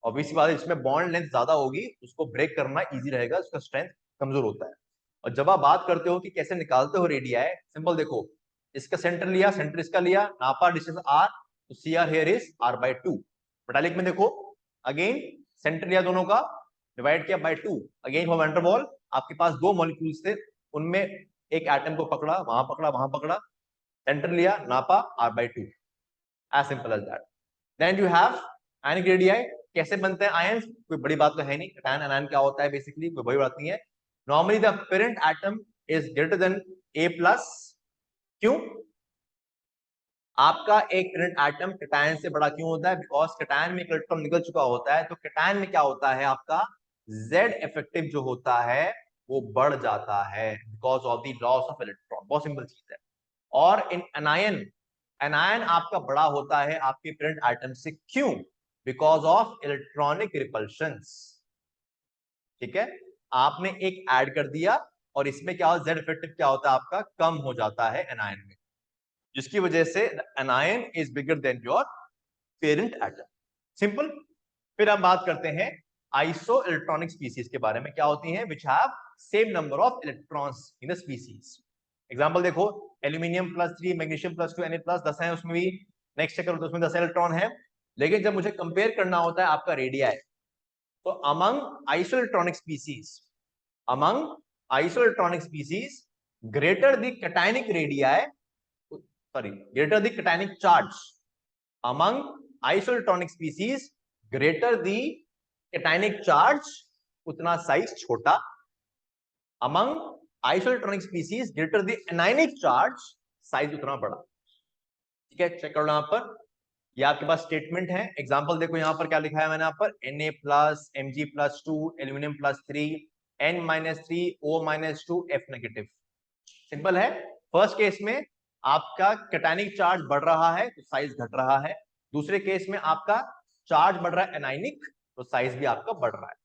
ऑब्वियसली बात है, इसमें बॉन्ड लेंथ ज्यादा होगी, उसको ब्रेक करना इजी रहेगा, उसका स्ट्रेंथ कमजोर होता है। और जब आप बात करते हो कि कैसे निकालते हो रेडियाई, सिंपल देखो, इसका सेंटर लिया, सेंटर इसका लिया, नापा डिस्टेंस r, तो see R here is r/2। Metallic में देखो, अगेन सेंटर लिया दोनों का, डिवाइड किया bye 2, again for van der वाल आपके पास दो मॉलिक्यूल्स थे, उनमें एक एटम को पकड़ा, वहां पकड़ा, सेंटर लिया, नापा, r/2, as simple as that. Then you have ionic radii. कैसे बनते हैं आयंस, कोई बड़ी बात तो है नहीं। कैटायन एनायन क्या होता है बेसिकली, कोई बड़ी बात नहीं है। Normally the parent atom is greater then A+। क्यों? आपका एक पेरेंट एटम कैटायन से बड़ा क्यों होता है? बिकॉज कैटायन में एक इलेक्ट्रॉन निकल चुका होता है, तो कैटायन में क्या होता है, आपका Z इफेक्टिव जो होता है वो बढ़ जाता है because of the loss of electron. बहुत सिंपल चीज है। और इन एनायन, एनायन आपका बड़ा होता है आपके पेरेंट एटम से। क्यों? Because of electronic repulsions. ठीक है, आपने एक ऐड कर दिया और इसमें क्या होता है, Z इफेक्टिव क्या होता है आपका, कम हो जाता है एनायन में, जिसकी वजह से anion is bigger than your parent atom. Simple. फिर हम बात करते हैं आइसो इलेक्ट्रॉनिक स्पीसीज के बारे में, क्या होती हैं, which have same number of electrons in the species. Example देखो, एल्यूमिनियम +3, मैग्नीशियम +2, Na+10 है, उसमें भी नेक्स्ट चेक करो तो उसमें 10 इलेक्ट्रॉन है। लेकिन जब मुझे कंपेयर करना होता है आपका रेडियाई, तो among isoelectronic species, among isoelectronic species, greater the cationic radii, sorry greater the cationic charge among isoelectronic species, greater the cationic charge, उतना साइज छोटा। among isoelectronic species, greater the anionic charge, size उतना बड़ा। ठीक है, चेक कर लो यहां पर, ये आपके पास स्टेटमेंट है। एग्जांपल देखो यहां पर क्या लिखा है मैंने, यहाँ पर Na+, Mg+2, aluminium +3, N-3, O-2, F-। Simple है। फर्स्ट केस में आपका कैटायनिक चार्ज बढ़ रहा है तो साइज घट रहा है, दूसरे केस में आपका चार्ज बढ़ रहा है एनायनिक, तो साइज भी आपका बढ़ रहा है।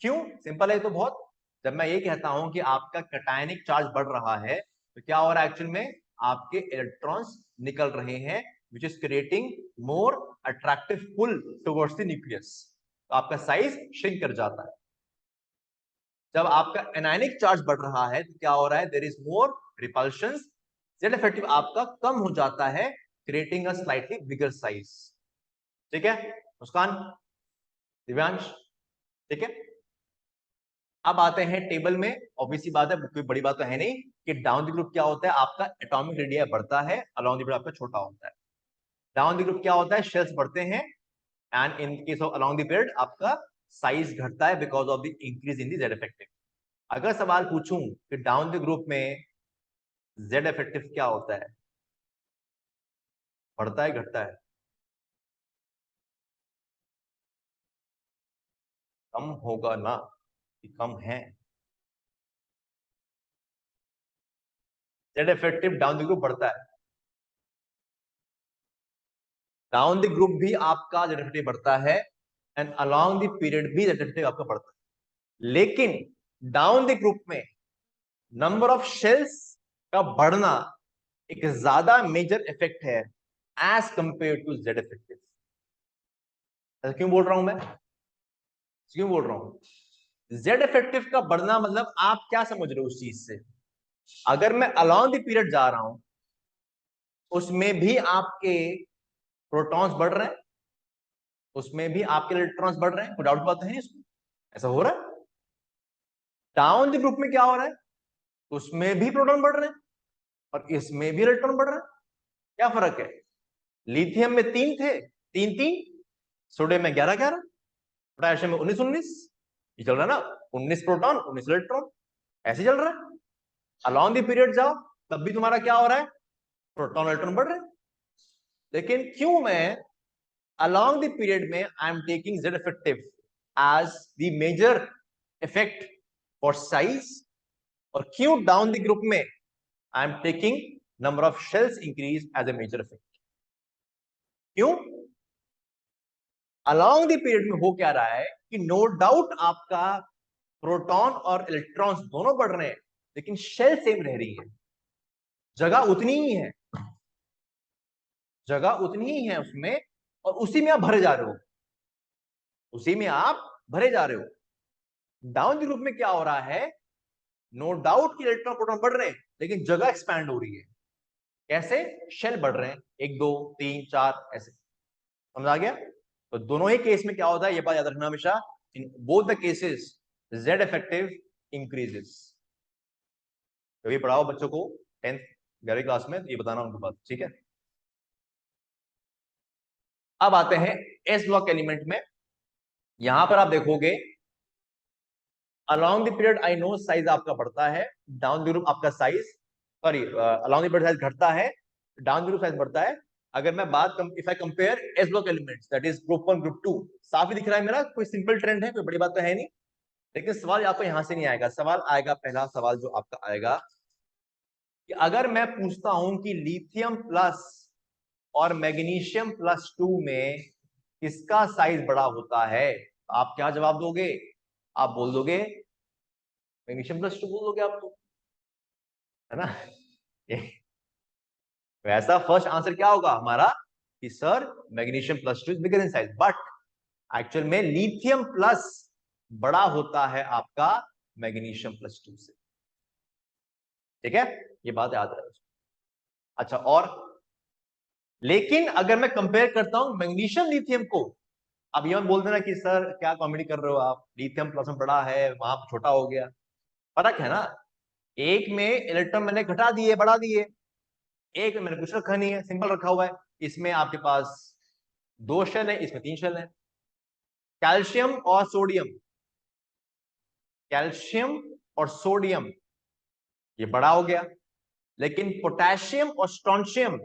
क्यों? सिंपल है तो बहुत। जब मैं ये कहता हूं कि आपका कैटायनिक चार्ज बढ़ रहा है तो क्या हो रहा है, एक्चुअल में आपके इलेक्ट्रॉन्स निकल रहे हैं, which is creating more attractive pull towards the nucleus, तो आपका साइज श्रिंक कर जाता है। जब आपका एनायनिक चार्ज बढ़ रहा है तो क्या हो रहा है, there is more repulsion, Z effective आपका कम हो जाता है, creating a slightly bigger size. ठीक है मुस्कान, दिव्यांश, ठीक है। अब आते हैं टेबल में। ऑब्वियसली बात है, कोई बड़ी बात तो है नहीं कि डाउन द ग्रुप क्या होता है, आपका एटॉमिक रेडियस बढ़ता है, अलोंग द ग्रुप आपका छोटा होता है। डाउन द ग्रुप क्या होता है, शेल्स बढ़ते हैं, and in case of along the period आपका साइज घटता है because of the increase in the Z effective. अगर सवाल पूछूं कि डाउन द ग्रुप में Z इफेक्टिव क्या होता है, बढ़ता है घटता है? कम होगा ना, कि कम है। Z effective down the group बढ़ता है, डाउन द ग्रुप भी आपका Z इफेक्टिव बढ़ता है, एंड अलोंग द पीरियड भी Z इफेक्टिव आपका बढ़ता है। लेकिन डाउन द ग्रुप में नंबर ऑफ शेल्स का बढ़ना एक ज्यादा मेजर इफेक्ट है as compared to Z effective. क्यों बोल रहा हूं मैं, क्यों बोल रहा हूं? Z इफेक्टिव का बढ़ना मतलब आप क्या समझ रहे हो उस चीज से? अगर मैं अलोंग द पीरियड जा रहा हूं, उसमें भी आपके प्रोटॉन्स बढ़ रहे हैं, उसमें भी आपके इलेक्ट्रॉन्स बढ़ रहे हैं, कोई डाउट बात तो है नहीं उसमें, ऐसा हो रहा है। डाउन द ग्रुप में क्या हो रहा है, उसमें भी प्रोटॉन बढ़ रहे हैं और इसमें भी इलेक्ट्रॉन बढ़ रहा है। क्या फर्क है? लिथियम में 3 थे, 3 3, सोडियम में 11 11, पोटेशियम में 19 19, ये चल रहा है ना, 19 प्रोटॉन 19 इलेक्ट्रॉन, ऐसे चल रहा है। अलोंग द पीरियड जाओ तब भी तुम्हारा क्या हो रहा है, प्रोटॉन इलेक्ट्रॉन बढ़ रहे हैं। लेकिन क्यों मैं along the period में I am taking Z effective as the major effect for size, और क्यों down the group में I am taking number of shells increase as a major effect? क्यों? along the period में हो क्या रहा है कि नो डाउट आपका प्रोटॉन और इलेक्ट्रॉन्स दोनों बढ़ रहे हैं, लेकिन शेल सेम रह रही है, जगह उतनी ही है, जगह उतनी ही है उसमें, और उसी में आप भरे जा रहे हो, उसी में आप भरे जा रहे हो। डाउन द ग्रुप में क्या हो रहा है, नो डाउट कि इलेक्ट्रॉन प्रोटॉन बढ़ रहे हैं, लेकिन जगह एक्सपैंड हो रही है। कैसे? शेल बढ़ रहे हैं, 1 2 3 4 ऐसे। समझ आ गया? तो दोनों ही केस में क्या होता है, ये बात याद रखना हमेशा, in both the cases Z effective increases. तो ये पढ़ाओ बच्चों को 10th 11वीं क्लास में, ये बताना उनको बात, ठीक है। अब आते हैं एस ब्लॉक एलिमेंट में। यहां पर आप देखोगे along the period I know size आपका बढ़ता है, डाउन द ग्रुप आपका size, sorry along the period size घटता है, डाउन द ग्रुप साइज बढ़ता है। अगर मैं बात if I compare S block elements that is group 1 group 2, साफ ही दिख रहा है मेरा, कोई सिंपल ट्रेंड है, कोई बड़ी बात तो है नहीं। लेकिन सवाल आपको यहां से नहीं आएगा, सवाल आएगा, पहला सवाल जो आपका आएगा कि अगर मैं पूछता हूं कि लिथियम प्लस और मैग्नीशियम प्लस 2 में किसका साइज बड़ा होता है, आप क्या जवाब दोगे? आप बोल दोगे मैग्नीशियम प्लस 2 बोल दोगे आप, तो है ना। वैसा फर्स्ट आंसर क्या होगा हमारा कि sir magnesium plus 2 is bigger in size, but actual में लिथियम प्लस बड़ा होता है आपका मैग्नीशियम प्लस 2 से। ठीक है, ये बात याद रहे। अच्छा, और लेकिन अगर मैं कंपेयर करता हूं मैग्नीशियम लिथियम को, अब ये मत बोल देना कि सर क्या कॉमेडी कर रहे हो आप, लिथियम प्लस में बड़ा है, वहां छोटा हो गया। फर्क है ना, एक में इलेक्ट्रॉन मैंने घटा दिए बढ़ा दिए, एक में मैंने कुछ रखा नहीं है, सिंपल रखा हुआ है। इसमें आपके पास 2 शेल है, इसमें 3 शेल है। कैल्शियम और सोडियम, कैल्शियम और सोडियम ये बड़ा हो गया, लेकिन पोटेशियम और स्ट्रोंशियम,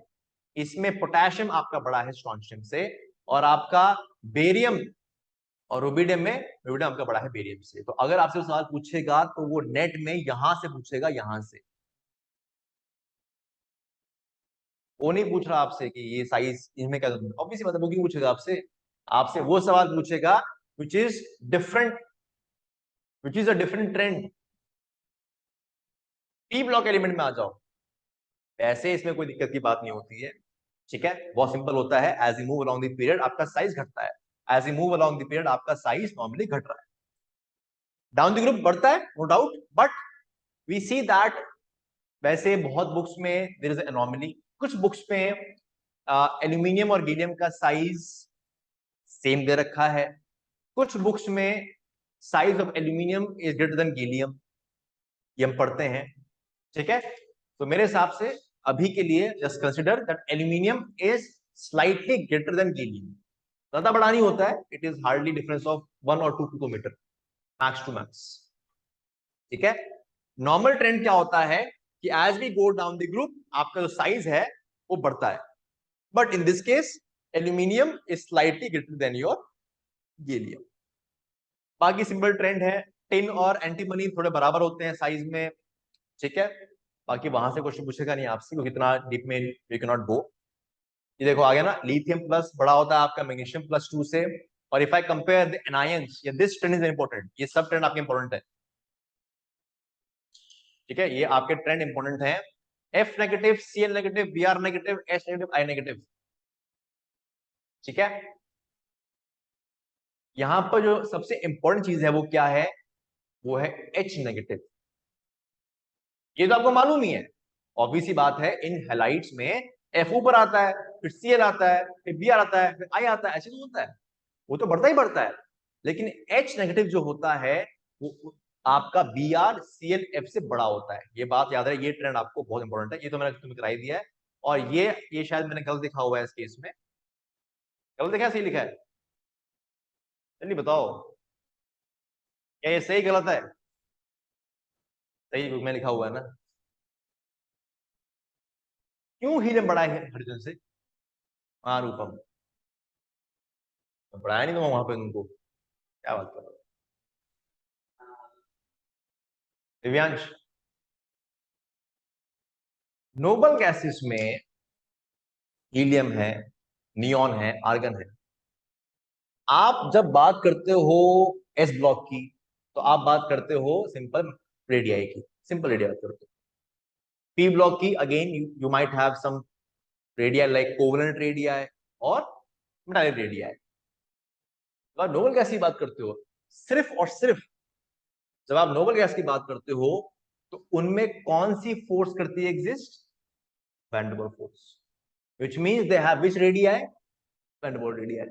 इसमें पोटेशियम आपका बड़ा है स्ट्रोंशियम से, और आपका बेरियम और रुबिडियम में, रुबिडियम आपका बड़ा है बेरियम से। तो अगर आपसे सवाल पूछेगा तो वो नेट में यहां से पूछेगा, यहां से, वो नहीं पूछ रहा आपसे कि ये साइज इनमें क्या, ऑब्वियसली बात है वो क्यों पूछेगा आपसे, आपसे वो सवाल पूछेगा which is different, which is a different trend. P block element में आ जाओ, ऐसे इसमें कोई दिक्कत की बात नहीं होती है, ठीक है, बहुत सिंपल होता है। As you move along the period आपका साइज घटता है, as you move along the period आपका साइज नॉर्मली घट रहा है, डाउन द ग्रुप बढ़ता है no doubt, but we see that वैसे बहुत बुक्स में देयर इज एनॉमली, कुछ बुक्स में एल्यूमिनियम और गैलियम का साइज सेम दे रखा है, कुछ बुक्स में size of aluminium is greater than gallium, ये हम पढ़ते हैं, ठीक है। तो मेरे हिसाब से अभी के लिए just consider that aluminium is slightly greater than gallium, ज्यादा बड़ा नहीं होता है, it is hardly difference of 1 और 2 पिकोमीटर मैक्स टू मैक्स, ठीक है। नॉर्मल ट्रेंड क्या होता है कि as we go down the group आपका जो साइज है वो बढ़ता है, but in this case aluminium is slightly greater than your gallium. बाकी सिंपल ट्रेंड है, टिन और एंटीमनी थोड़े बराबर होते हैं साइज में, ठीक है। बाकी वहां से क्वेश्चन पूछेगा नहीं आपसे, क्योंकि इतना डीप में यू कैन नॉट गो। ये देखो आ गया ना, लिथियम प्लस बड़ा होता है आपका मैग्नीशियम प्लस 2 से, और if I compare the anions, ये दिस ट्रेंड इज इंपॉर्टेंट, ये सब ट्रेंड आपके इंपॉर्टेंट है, ठीक है, ये आपके ट्रेंड इंपॉर्टेंट है। F negative, Cl negative, Br negative, S negative, I negative, ठीक है। यहां पर जो सबसे इंपॉर्टेंट चीज है वो क्या है, वो है एच नेगेटिव। ये तो आपको मालूम ही है, ऑब्वियस सी बात है, इन हैलाइड्स में एफ ऊपर आता है, फिर सीएल आता है, फिर बीआर आता है, फिर आई आता है, ऐसे तो होता है, वो तो बढ़ता ही बढ़ता है। लेकिन एच नेगेटिव जो होता है वो आपका B R C L F से बड़ा होता है, ये बात याद रहे, ये ट्रेंड आपको बहुत इंपॉर्टेंट है, ये तो मैंने तुम्हें कराई दिया है। और ये शायद मैंने गलत लिखा हुआ है इस केस में, गलत लिखा है सही लिखा है, चलिए बताओ क्या ये सही गलत है? सही बुक में लिखा हुआ है ना। क्यों हीलियम बड़ा है हाइड्रोजन से? हाँ रूपम, पढ़ाया नहीं तो वहां पे उनको, क्या बात कर रहे हो दिव्यांश। नोबल गैसेस में हीलियम है, नियॉन है, आर्गन है। आप जब बात करते हो एस ब्लॉक की, तो आप बात करते हो सिंपल रेडियाई की, सिंपल रेडिया बात करते हो। पी ब्लॉक की again you might have some radii like covalent radii और मेटालिक रेडिया। जब आप नोबल गैस की बात करते हो, सिर्फ और सिर्फ जब आप नोबल गैस की बात करते हो तो उनमें कौन सी फोर्स करती है exist? Van der Waals force, which means they have which radii? Van der Waals radii.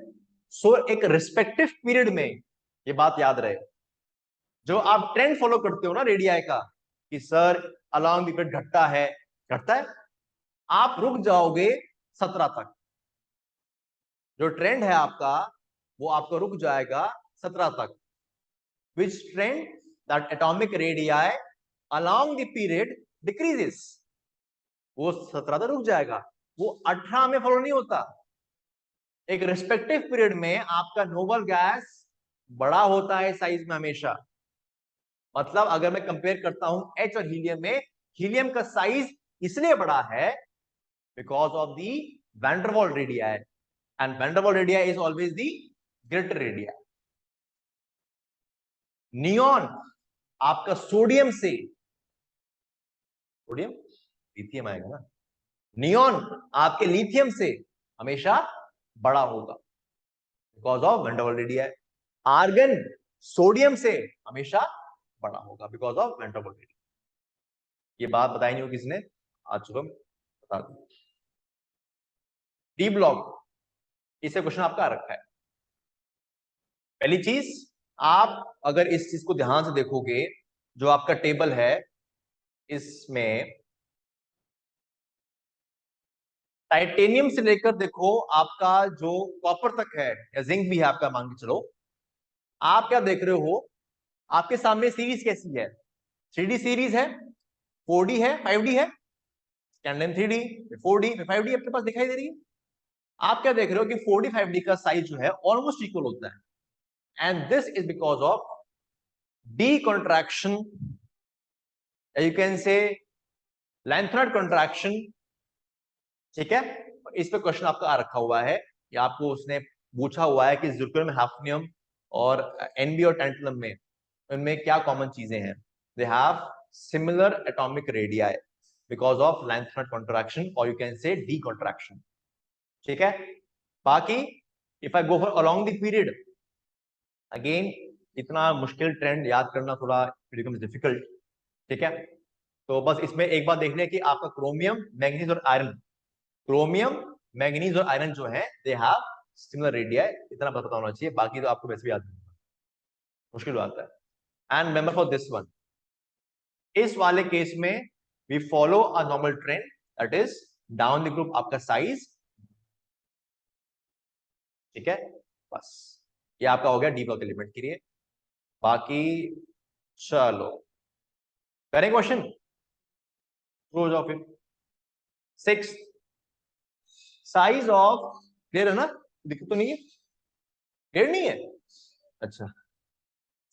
So एक रिस्पेक्टिव पीरियड में, ये बात याद रहे, जो आप ट्रेंड फॉलो करते हो ना रेडियाई का, कि सर अलोंग द पीरियड घटता है, आप रुक जाओगे 17 तक। जो ट्रेंड है आपका वो आपको रुक जाएगा 17 तक। Which trend? That atomic radii along the period decreases. वो 17 तक रुक जाएगा, वो 18 में फॉलो नहीं होता। एक रिस्पेक्टिव पीरियड में आपका नोबल गैस बड़ा होता है साइज में हमेशा। मतलब अगर मैं कंपेयर करता हूं एच और हीलियम में, हीलियम का साइज इसलिए बड़ा है because of the van der Waals radii, and van der Waals radii is always the greater radii. Neon आपका सोडियम से, सोडियम लिथियम आएगा ना, नियॉन आपके लिथियम से हमेशा बड़ा होगा because of van der Waals radii. Argon sodium से हमेशा बड़ा होगा because of van der Waals radii. ये बात बताई नहीं हो किसने, आज सुबह बता दी। डी ब्लॉक, इसे क्वेश्चन आपका आ रखा है। पहली चीज, आप अगर इस चीज को ध्यान से देखोगे, जो आपका टेबल है इसमें टाइटेनियम से लेकर देखो आपका जो कॉपर तक है, या जिंक भी है आपका, मान के चलो, आप क्या देख रहे हो? आपके सामने सीरीज कैसी है? 3D सीरीज है, 4D है, 5D है, स्कैंडियम 3D, 4D, 5D आपके पास दिखाई दे रही है। आप क्या देख रहे हो कि 4D 5D का साइज जो है ऑलमोस्ट इक्वल होता है, and this is because of the contraction, you can say lanthanide contraction. ठीक है, इस पे क्वेश्चन आपका आ रखा हुआ है, या आपको उसने पूछा हुआ है कि ज़िरकॉनियम, हैफ्नियम और एनबी और टैंटलम में, उनमें क्या कॉमन चीजें हैं? They have similar atomic radii because of lanthanide contraction, और you can say the contraction. ठीक है, बाकी if I go for along the period, again इतना मुश्किल ट्रेंड याद करना थोड़ा बिकम्स डिफिकल्ट। ठीक है, तो बस इसमें एक बात देखने कि आपका क्रोमियम, मैग्नीज और आयरन, क्रोमियम, मैग्नीज और आयरन जो है दे हैव सिमिलर रेडियाई, इतना पता होना चाहिए, बाकी तो आपको वैसे भी याद नहीं, मुश्किल आता है। And remember for this one, इस वाले केस में we follow a normal trend, that is down the group आपका साइज। ठीक है, बस ये आपका हो गया डी ब्लॉक एलिमेंट के लिए। बाकी चलो करें क्वेश्चन, हो जाओ फिर। 6 साइज ऑफ, क्लियर है ना? दिक्कत तो नहीं है? क्लियर नहीं है? अच्छा,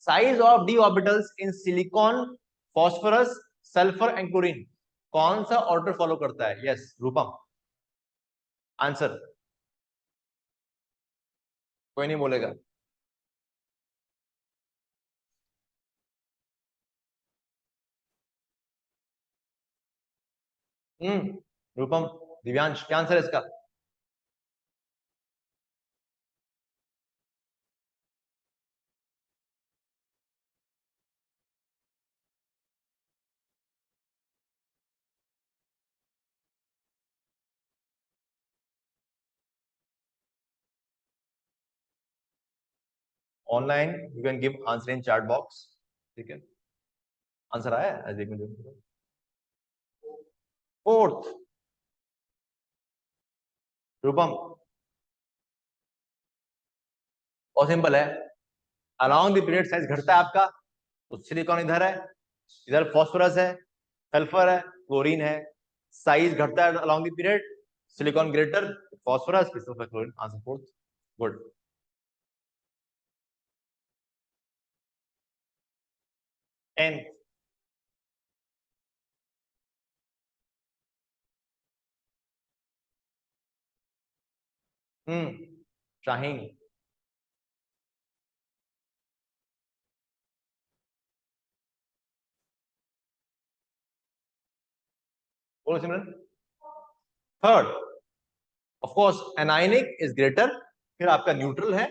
size of D orbitals in silicon, phosphorus, sulphur and chlorine कौन सा ऑर्डर फॉलो करता है? यस रूपम, आंसर। कोई नहीं बोलेगा। रूपम, दिव्यांश, क्या आंसर है इसका? Online you can give answer in chat box. ठीक है, आंसर आया है? देखो, फोर्थ रूपम, और सिंपल है, अलोंग द पीरियड साइज घटता है आपका, तो सिलिकॉन इधर है, इधर फॉस्फोरस है, सल्फर है, क्लोरीन है, साइज घटता है along the period, silicon greater, phosphorus, sulphur, chlorine, answer fourth. Good. 10, Shaheen, बोलो Simran. Third, of course anionic is greater, फिर आपका न्यूट्रल है,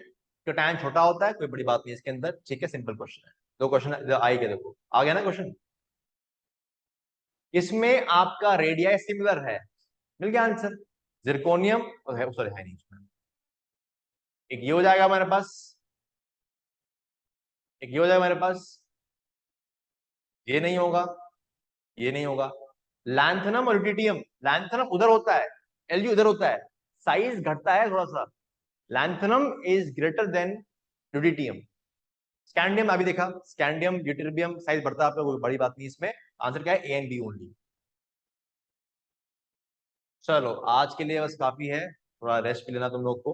कैटायन छोटा होता है, कोई बड़ी बात नहीं इसके अंदर। ठीक है, सिंपल क्वेश्चन है। दो क्वेश्चन आई के देखो, आ गया ना क्वेश्चन? इसमें आपका रेडियाई सिमिलर है, मिल गया आंसर। जिरकोनियम है, सॉरी है नहीं इसमें। एक ये हो जाएगा हमारे पास, एक ये हो जाएगा हमारे पास, ये नहीं होगा, ये नहीं होगा। लैंथनम और ड्यूटेरियम, लैंथनम उधर होता है, एलयू इधर होता है, साइज घटता है थोड़ा सा। Lanthanum is greater then deuterium. Scandium अभी देखा, स्कैंडियम ड्यूटेरियम साइज बढ़ता है, आपका कोई बड़ी बात नहीं इसमें। आंसर क्या है? A and B only. चलो आज के लिए बस काफी है, थोड़ा रेस्ट भी लेना तुम लोग को।